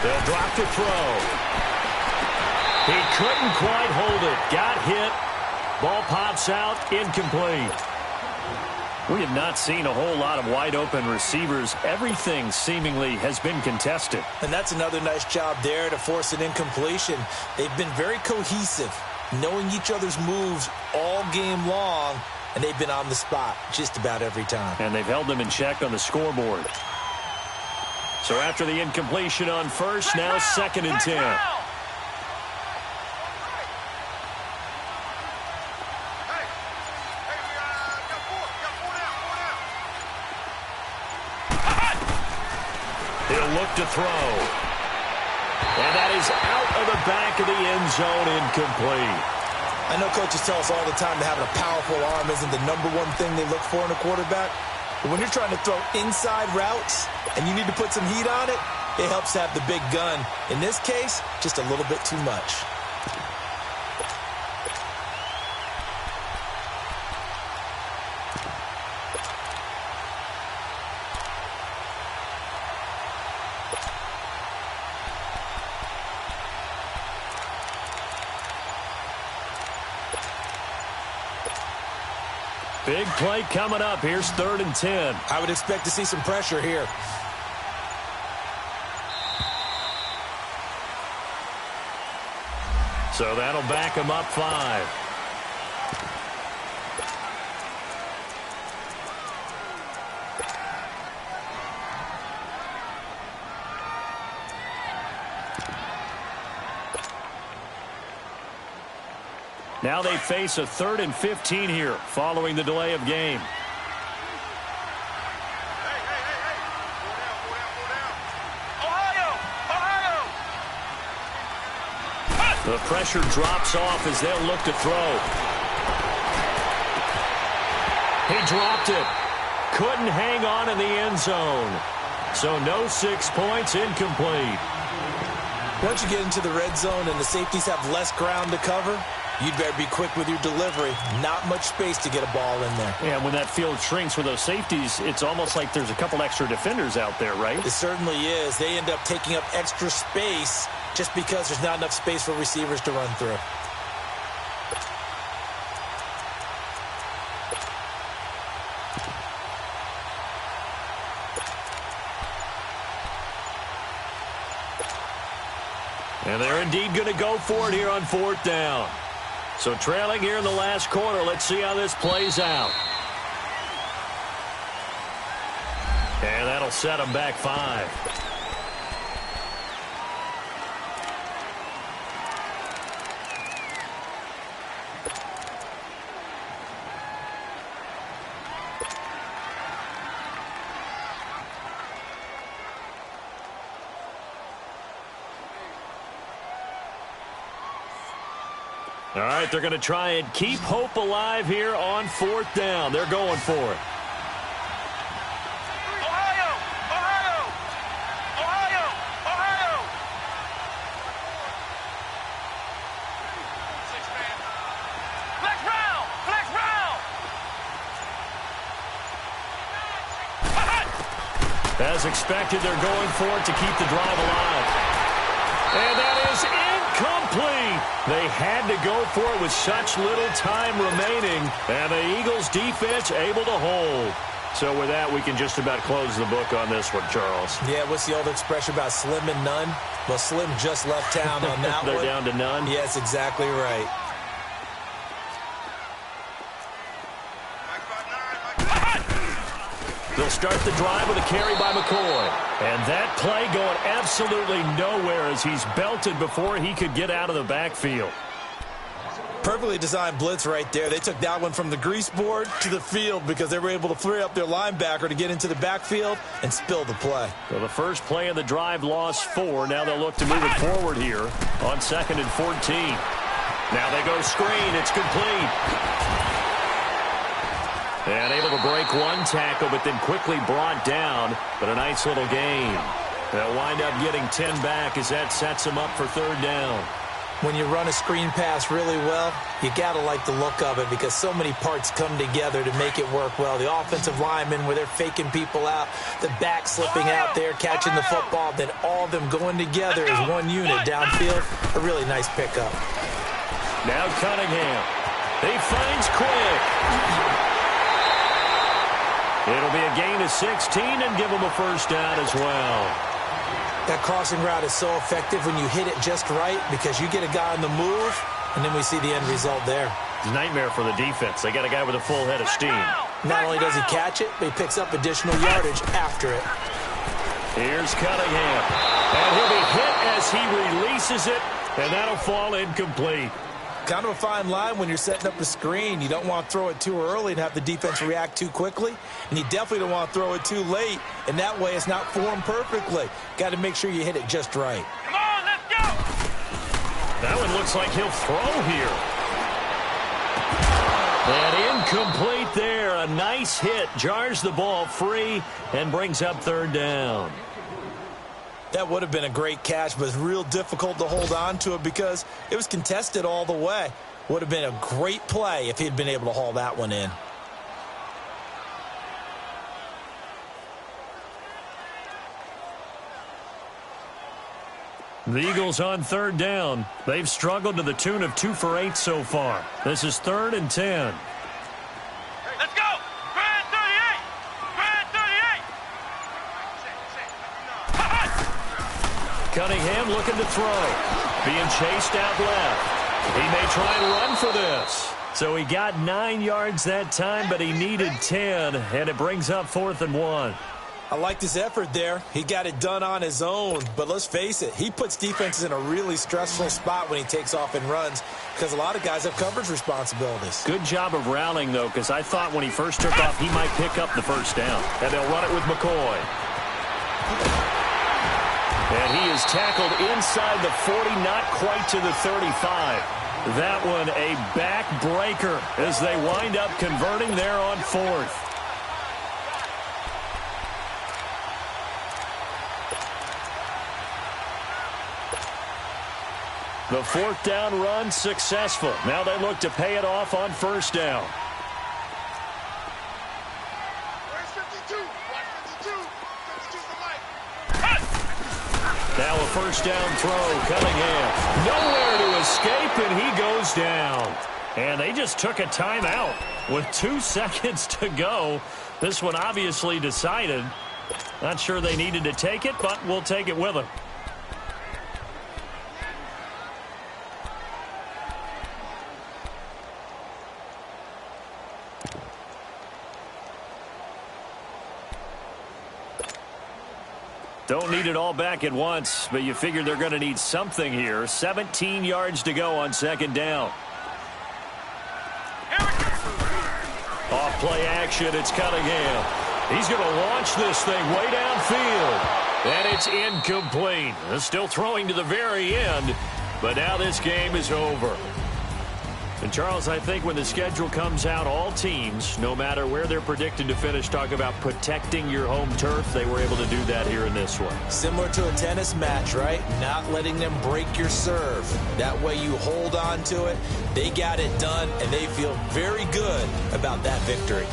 They'll drop to throw. He couldn't quite hold it. Got hit. Ball pops out. Incomplete. We have not seen a whole lot of wide-open receivers. Everything seemingly has been contested. And that's another nice job there to force an incompletion. They've been very cohesive, knowing each other's moves all game long, and they've been on the spot just about every time. And they've held them in check on the scoreboard. So after the incompletion on first, now 2nd and 10. He'll look to throw. And that is out of the back of the end zone, incomplete. I know coaches tell us all the time that having a powerful arm isn't the #1 thing they look for in a quarterback. But when you're trying to throw inside routes and you need to put some heat on it, it helps to have the big gun. In this case, just a little bit too much. Big play coming up. Here's 3rd and 10. I would expect to see some pressure here. So that'll back him up 5. Now they face a 3rd and 15 here following the delay of game. The pressure drops off as they'll look to throw. He dropped it. Couldn't hang on in the end zone. So no 6 points, incomplete. Once you get into the red zone and the safeties have less ground to cover, you'd better be quick with your delivery. Not much space to get a ball in there. Yeah, when that field shrinks with those safeties, it's almost like there's a couple extra defenders out there, right? It certainly is. They end up taking up extra space just because there's not enough space for receivers to run through. And they're indeed going to go for it here on 4th down. So trailing here in the last quarter, let's see how this plays out. And that'll set them back 5. All right, they're going to try and keep hope alive here on 4th down. They're going for it. Ohio! Ohio! Ohio! Ohio! 6-man. Flex round! Flex round! As expected, they're going for it to keep the drive alive. And that is incomplete. They had to go for it with such little time remaining, and the Eagles' defense able to hold. So with that, we can just about close the book on this one, Charles. Yeah, what's the old expression about slim and none? Well, Slim just left town on that They're one. down to none? Yes, exactly right. They'll start the drive with a carry by McCoy. And that play going absolutely nowhere as he's belted before he could get out of the backfield. Perfectly designed blitz right there. They took that one from the grease board to the field because they were able to free up their linebacker to get into the backfield and spill the play. So the first play of the drive lost 4. Now they'll look to move it forward here on 2nd and 14. Now they go screen. It's complete. And able to break one tackle, but then quickly brought down. But a nice little gain. They'll wind up getting 10 back as that sets them up for 3rd down. When you run a screen pass really well, you got to like the look of it because so many parts come together to make it work well. The offensive linemen where they're faking people out, the back slipping out there, catching the football, then all of them going together as one unit downfield. A really nice pickup. Now Cunningham. He finds Quick. It'll be a gain of 16 and give him a 1st down as well. That crossing route is so effective when you hit it just right because you get a guy on the move, and then we see the end result there. It's a nightmare for the defense. They got a guy with a full head of steam. Not only does he catch it, but he picks up additional yardage after it. Here's Cunningham. And he'll be hit as he releases it, and that'll fall incomplete. Kind of a fine line when you're setting up a screen. You don't want to throw it too early and have the defense react too quickly. And you definitely don't want to throw it too late. And that way it's not formed perfectly. Got to make sure you hit it just right. Come on, let's go! That one looks like he'll throw here. And incomplete there. A nice hit. Jars the ball free and brings up 3rd down. That would have been a great catch, but it's real difficult to hold on to it because it was contested all the way. Would have been a great play if he'd been able to haul that one in. The Eagles on 3rd down. They've struggled to the tune of 2 for 8 so far. This is 3rd and 10. Let's go! Grand 38! Grand 38! Cunningham looking to throw. Being chased out left. He may try and run for this. So he got 9 yards that time, but he needed 10, and it brings up 4th and 1. I like this effort there. He got it done on his own. But let's face it, he puts defenses in a really stressful spot when he takes off and runs because a lot of guys have coverage responsibilities. Good job of rallying, though, because I thought when he first took off, he might pick up the first down. And they'll run it with McCoy. And he is tackled inside the 40, not quite to the 35. That one a backbreaker as they wind up converting there on fourth. The fourth down run successful. Now they look to pay it off on first down. Now a first down throw. Cunningham nowhere to escape, and he goes down. And they just took a timeout with 2 seconds to go. This one obviously decided. Not sure they needed to take it, but we'll take it with them. Don't need it all back at once, but you figure they're going to need something here. 17 yards to go on second down. Off play action, it's Cunningham. He's going to launch this thing way downfield. And it's incomplete. Still throwing to the very end, but now this game is over. And, Charles, I think when the schedule comes out, all teams, no matter where they're predicted to finish, talk about protecting your home turf. They were able to do that here in this one. Similar to a tennis match, right? Not letting them break your serve. That way you hold on to it. They got it done, and they feel very good about that victory.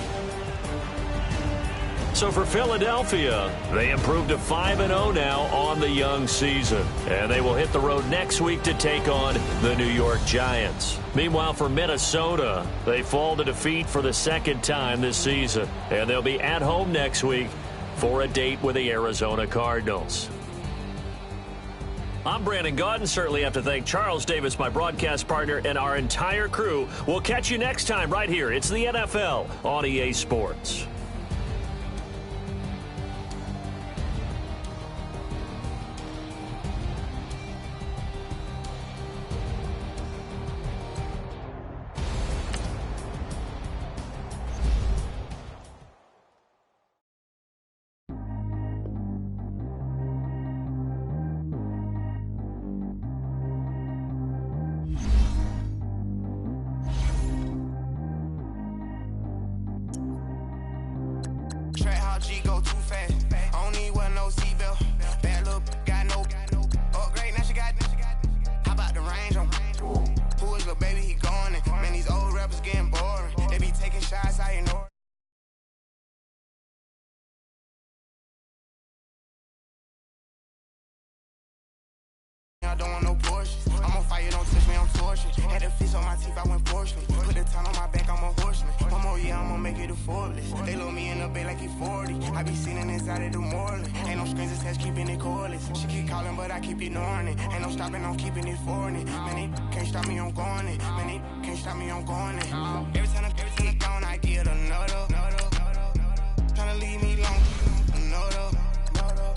So for Philadelphia, they improved to 5-0 now on the young season. And they will hit the road next week to take on the New York Giants. Meanwhile, for Minnesota, they fall to defeat for the second time this season. And they'll be at home next week for a date with the Arizona Cardinals. I'm Brandon Gaudin. Certainly have to thank Charles Davis, my broadcast partner, and our entire crew. We'll catch you next time right here. It's the NFL on EA Sports. G go too fast. I don't need wear no seatbelt. Bad look, got no upgrade. Now she got. How about the range on? Who is the baby? He going in. Man, these old rappers getting boring. They be taking shots, I ignore. I don't want no Porsches. I'm on fire, don't touch me, I'm tortured. Had the fish on my teeth, I went fortunate. Put the ton on my back, I'm a horseman. One more year, I'm gonna make it a Forbes. They load me in the bay like he 40. I be seen inside of the Moreland. Ain't no strings attached, keeping it cordless. She keep calling, but I keep ignoring it. Ain't no stopping, I'm keeping it foreign it. Man, they can't stop me, I'm going it. Man, they can't stop me, I'm going it. Every time I'm gone, I get another. Tryna leave me alone, another.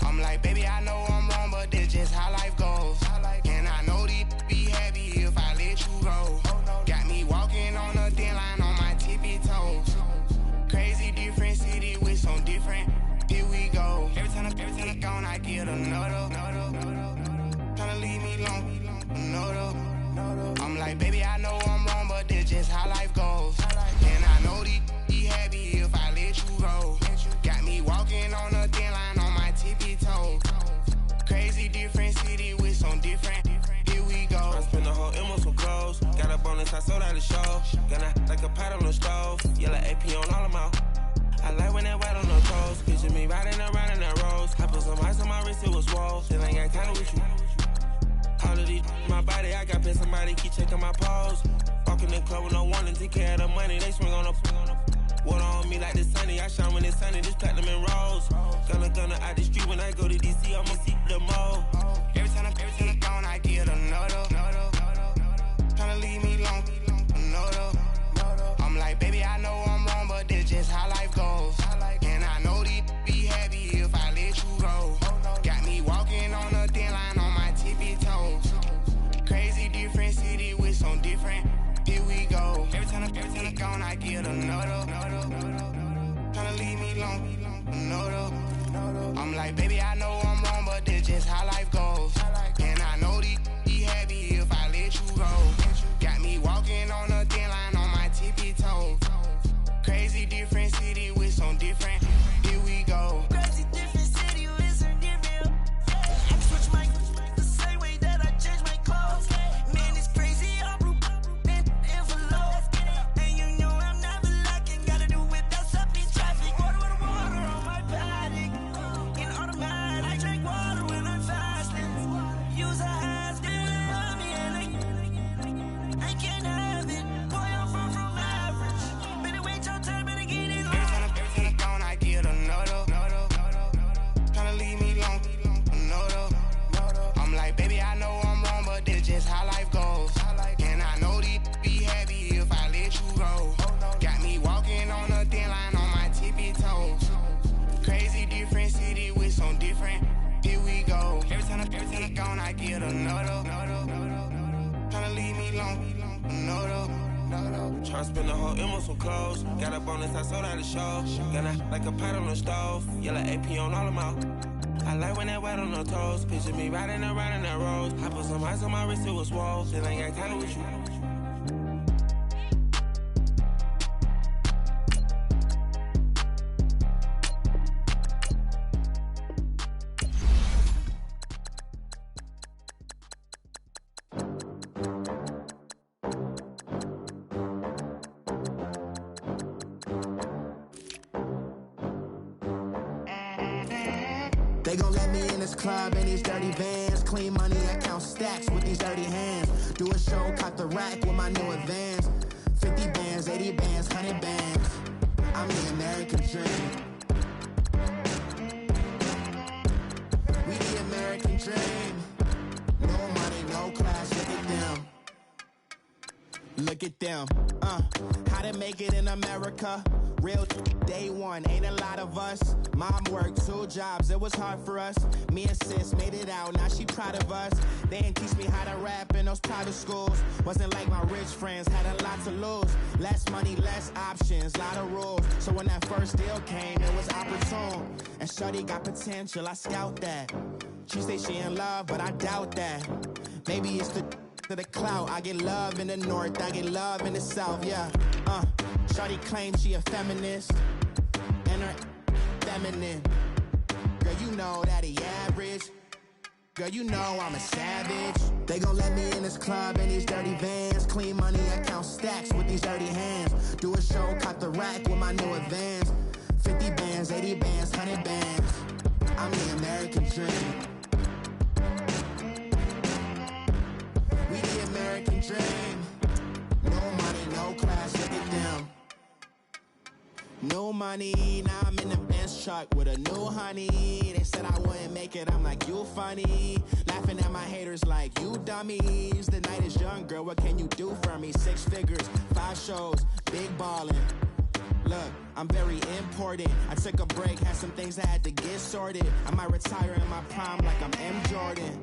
I'm like, baby, I know I'm wrong, but this just how life goes. And I know these be happy if I let you go. Got me walking on a thin line on my tippy toes. Crazy different city with some different. Here we go. Every time I'm gone, I get another. Tryna leave me alone, another. I'm like, baby, I know I'm wrong, but this just how life goes. And I know these be happy if I let you go. Got me walking on a thin line on my tippy toes. Crazy different city with some different. Here we go. I spent the whole M on some clothes. Got a bonus, I sold out the show. Gonna like a pot on the stove. Yellow AP on all of my. I like when that white on the toes. Picture me riding around in that rose. I put some ice on my wrist, it was swole. Still ain't got time with you. All of these my body, I got pay somebody keep checking my pose. Walking in the club with no warning, take care of the money. They swing on the. Water on me like the sunny, I shine when it's sunny, just platinum and rose. Gonna out the street when I go to DC, I'ma see the mall. Every time I'm gone, I get another. Tryna leave me alone, another. I'm like, baby, I know I'm wrong, but this just how life goes. And I know these be happy if I long. No, though. I'm like, baby, I know I'm wrong, but this just how life goes. And I know these be happy if I let you go. Got me walking on a thin line on my tippy toes. Crazy different city with some different. Here we go. Crazy different city with some different. I switch my the same way that I change my clothes. Man, it's crazy. I'm envelope. And you know I'm never lacking. Gotta do without stopping traffic. Water on my paddock. In automatic. I drink water when I'm fasting. Use a hands, they love me and I can't have it. Boy, I'm far from average. Better wait your turn, better get it on. Every time I'm gone, I get another. Tryna leave me alone. No. I'm like, baby, I know I'm wrong, but this just how life goes. And I know these be happy if I let you go. Got me walking on a thin line on my tippy toes. Crazy different city with some different. Here we go. Every time I'm gone, I get another. Tryna leave me alone. No. Tryna spend the whole M on some clothes. Got a bonus, I sold out the show. Got a like a pot on the stove. Yellow AP on all of my. I like when that wet on the toes. Picture me riding around in that rose. I put some ice on my wrist, it was swole. Then I got tired with you. They gon' let me in this club in these dirty vans. Clean money, I count stacks with these dirty hands. Do a show, caught the rack with my new advance. 50 bands, 80 bands, 100 bands. I'm the American dream. We the American dream. No money, no class, look at them. Look at them, how to make it in America. Real day one, ain't a lot of us. Mom worked 2 jobs, it was hard for us. Me and sis made it out, now she proud of us. They didn't teach me how to rap in those private schools. Wasn't like my rich friends, had a lot to lose. Less money, less options, lot of rules. So when that first deal came, it was opportune. And shorty got potential, I scout that. She say she in love, but I doubt that. Maybe it's to the clout. I get love in the north, I get love in the south, yeah. Shawty claims she a feminist, and her feminine. Girl, you know that he average. Girl, you know I'm a savage. They gon' let me in this club in these dirty vans. Clean money, I count stacks with these dirty hands. Do a show, caught the rack with my new advance. 50 bands, 80 bands, 100 bands. I'm the American dream. We the American dream. No money, no class, look at them. No money, now I'm in the Benz truck with a new honey. They said I wouldn't make it, I'm like, you funny. Laughing at my haters like, you dummies. The night is young, girl, what can you do for me? 6 figures, 5 shows, big ballin'. Look, I'm very important. I took a break, had some things I had to get sorted. I might retire in my prime like I'm M. Jordan.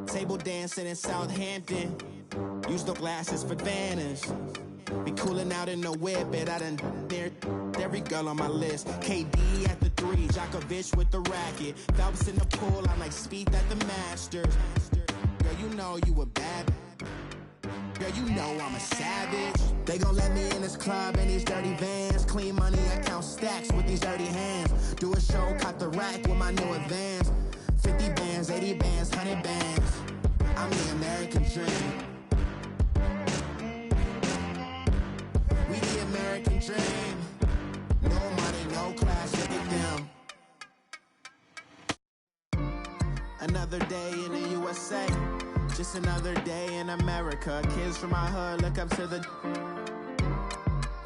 Table dancing in Southampton. Use the glasses for banners. Be cooling out in the whip, but I done there every girl on my list. KD at the 3, Djokovic with the racket. Phelps in the pool, I'm like Speed at the Masters. Girl, you know you a bad. Girl, you know I'm a savage. They gon' let me in this club in these dirty vans. Clean money, I count stacks with these dirty hands. Do a show, caught the rack with my new advance. 50 bands, 80 bands, 100 bands. I'm the American dream. We the American dream. No money, no class, look at them. Another day in the USA. Just another day in America. Kids from my hood look up to the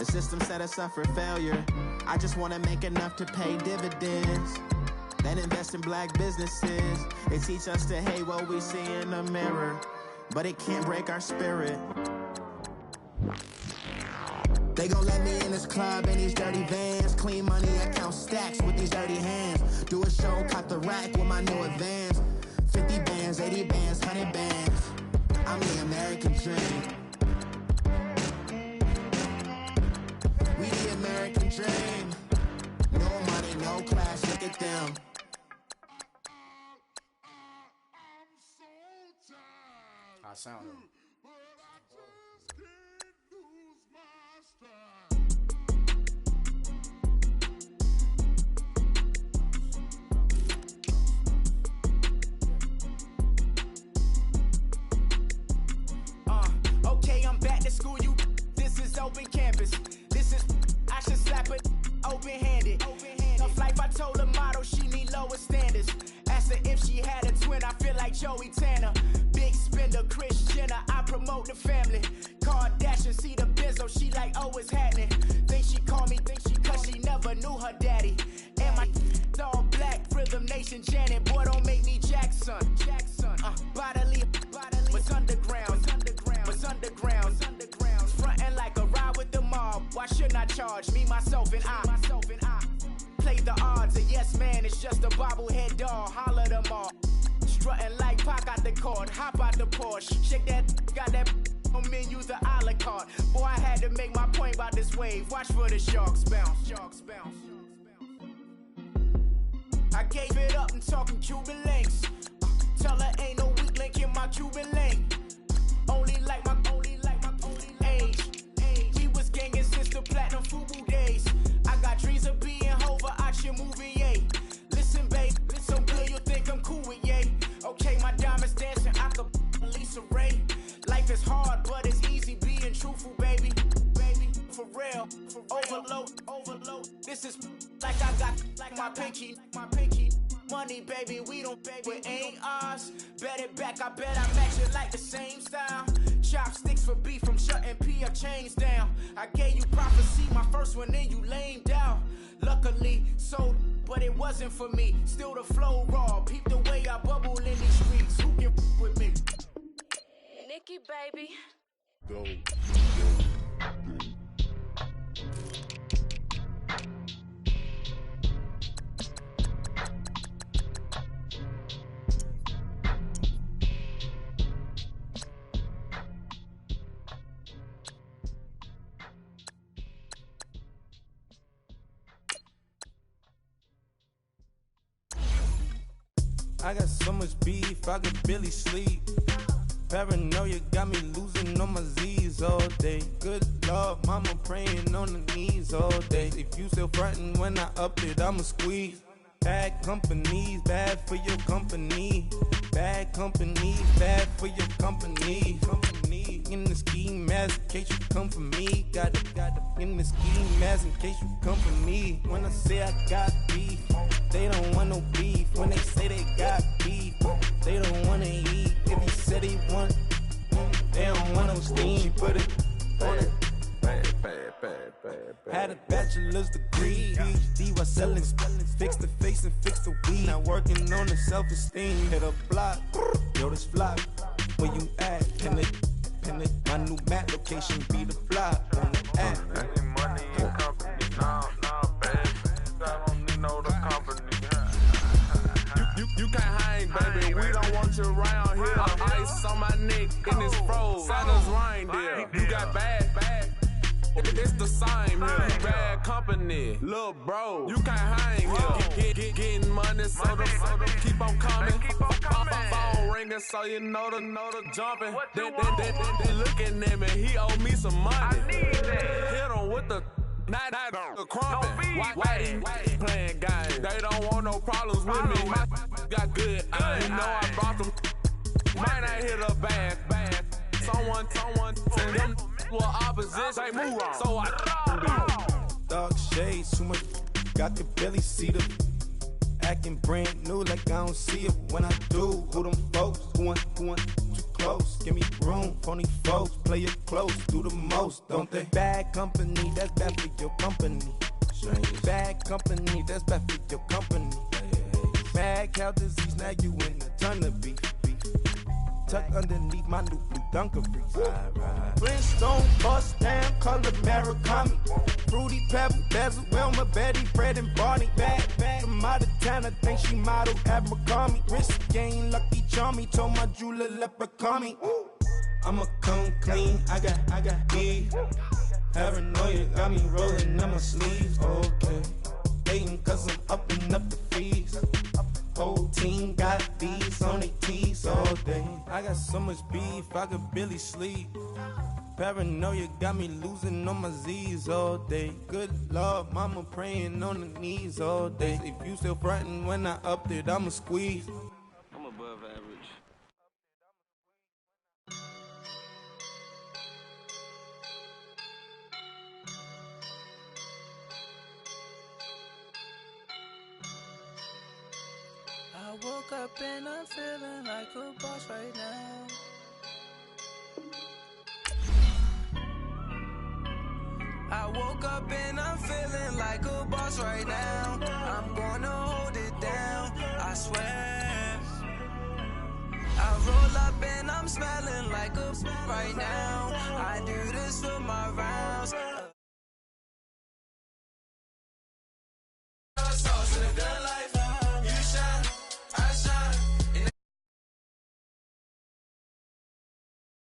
system set us up for failure. I just want to make enough to pay dividends. Then invest in black businesses. They teach us to hate what we see in the mirror, but it can't break our spirit. They gon' let me in this club in these dirty vans. Clean money, I count stacks with these dirty hands. Do a show, caught the rack with my new advance. 50 bands, 80 bands, 100 bands. I'm the American dream. We the American dream. No money, sound. Okay, I'm back to school, you. This is open campus. This is, I should slap it open-handed. Tough life, I told her motto, she need lower standards. Asked her if she had a twin, I feel like Joey Tanner. Big spender, Kris Jenner, I promote the family. Kardashian, see the Benzo, she like, oh, it's happening. Think she called me, cause she never knew her daddy. And my all black, Rhythm Nation, Janet, boy, don't make me Jackson. Bodily, what's underground, what's underground, frontin' like a ride with the mob. Why shouldn't I charge me, myself, and I? Play the odds, a yes man, it's just a bobblehead doll. Holler them all. Strutting like Pac out the court, hop out the Porsche. Shake that, got that on menu, the a la carte. Boy, I had to make my point about this wave. Watch for the sharks bounce. I gave it up and talking Cuban links. Tell her ain't no weak link in my Cuban link. Only like my age. We was gangin' since the platinum FUBU days. I got dreams of being Hova out your movie, yay. Listen, babe, so good you think I'm cool with yay. Okay, my diamonds dancing, I could Lisa Ray. Life is hard, but it's easy being truthful, baby. For real, overload. This is like I got like my pinky. Money, baby, we don't pay, it ain't ours. Bet it back, I bet I match it like the same style. Chopsticks for beef from shutting P.F. chains down. I gave you prophecy, my first one, then you lamed out. Luckily, sold, but it wasn't for me. Still the flow raw, peep the way I bubble in these streets. Who can with me? Nikki, baby. Go. I got so much beef, I could barely sleep. Paranoia got me losing on my Z's all day. Good Lord, mama praying on the knees all day. If you still frontin' when I up it, I'ma squeeze. Bad companies, bad for your company. Bad companies, bad for your company. In the ski mask in case you come for me. Got it in the ski mask in case you come for me. When I say I got beef, they don't want no beef. When they say they got beef, they don't wanna eat. If you said he want, they don't want no steam. Put it on it. Had a bachelor's degree, PhD while selling, fix the face and fix the weed. Now working on the self-esteem. Hit a block, yo this flop. Where you at? Pin it. My new map location be the flop on the app. Any money in company, nah, baby. I don't need no the company. You can't hang, baby. We don't want you around here. Ice on my neck and it's froze. Santa's reindeer. You got bad. It's the same here. Bad company, little bro. You can't hang here. Getting money, so the keep on coming. Phone ringing, so you know the jumping. They looking at me. He owe me some money. Hit him with the night the crumping. Why playing games? They don't want no problems with me. My got good. You know I brought them. Might not hit a bad. Someone tell them well opposition. They move on. So I Dark shades, too much. Got the belly see the acting brand new like I don't see it when I do. Who them folks? Who want too close? Give me room. Phony folks play it close. Do the most, don't they? Bad company, that's bad for your company. Bad company, that's bad for your company. Mad cow disease, now you in a ton of beef. Tuck underneath my new blue Dunkaroos. Flintstone, bust down, color Murakami. Fruity Pebble, Bezel, Wilma, Betty, Fred, and Barney. Bad from out of town, I think she model Abercrombie. Wrist game, Lucky Charmy, told my jeweler leprechaun me. I'ma come clean, I got beef. Paranoia got me rolling on my sleeves, okay. Hating cause I'm upping up the fees. Whole team got bees on their tees all day. I got so much beef, I could barely sleep. Paranoia got me losing on my Z's all day. Good Lord, mama praying on the knees all day. If you still frontin' when I upped it, I'ma squeeze. I'm above average. I woke up and I'm feeling like a boss right now. I woke up and I'm feeling like a boss right now. I'm gonna hold it down, I swear. I roll up and I'm smelling like a right now.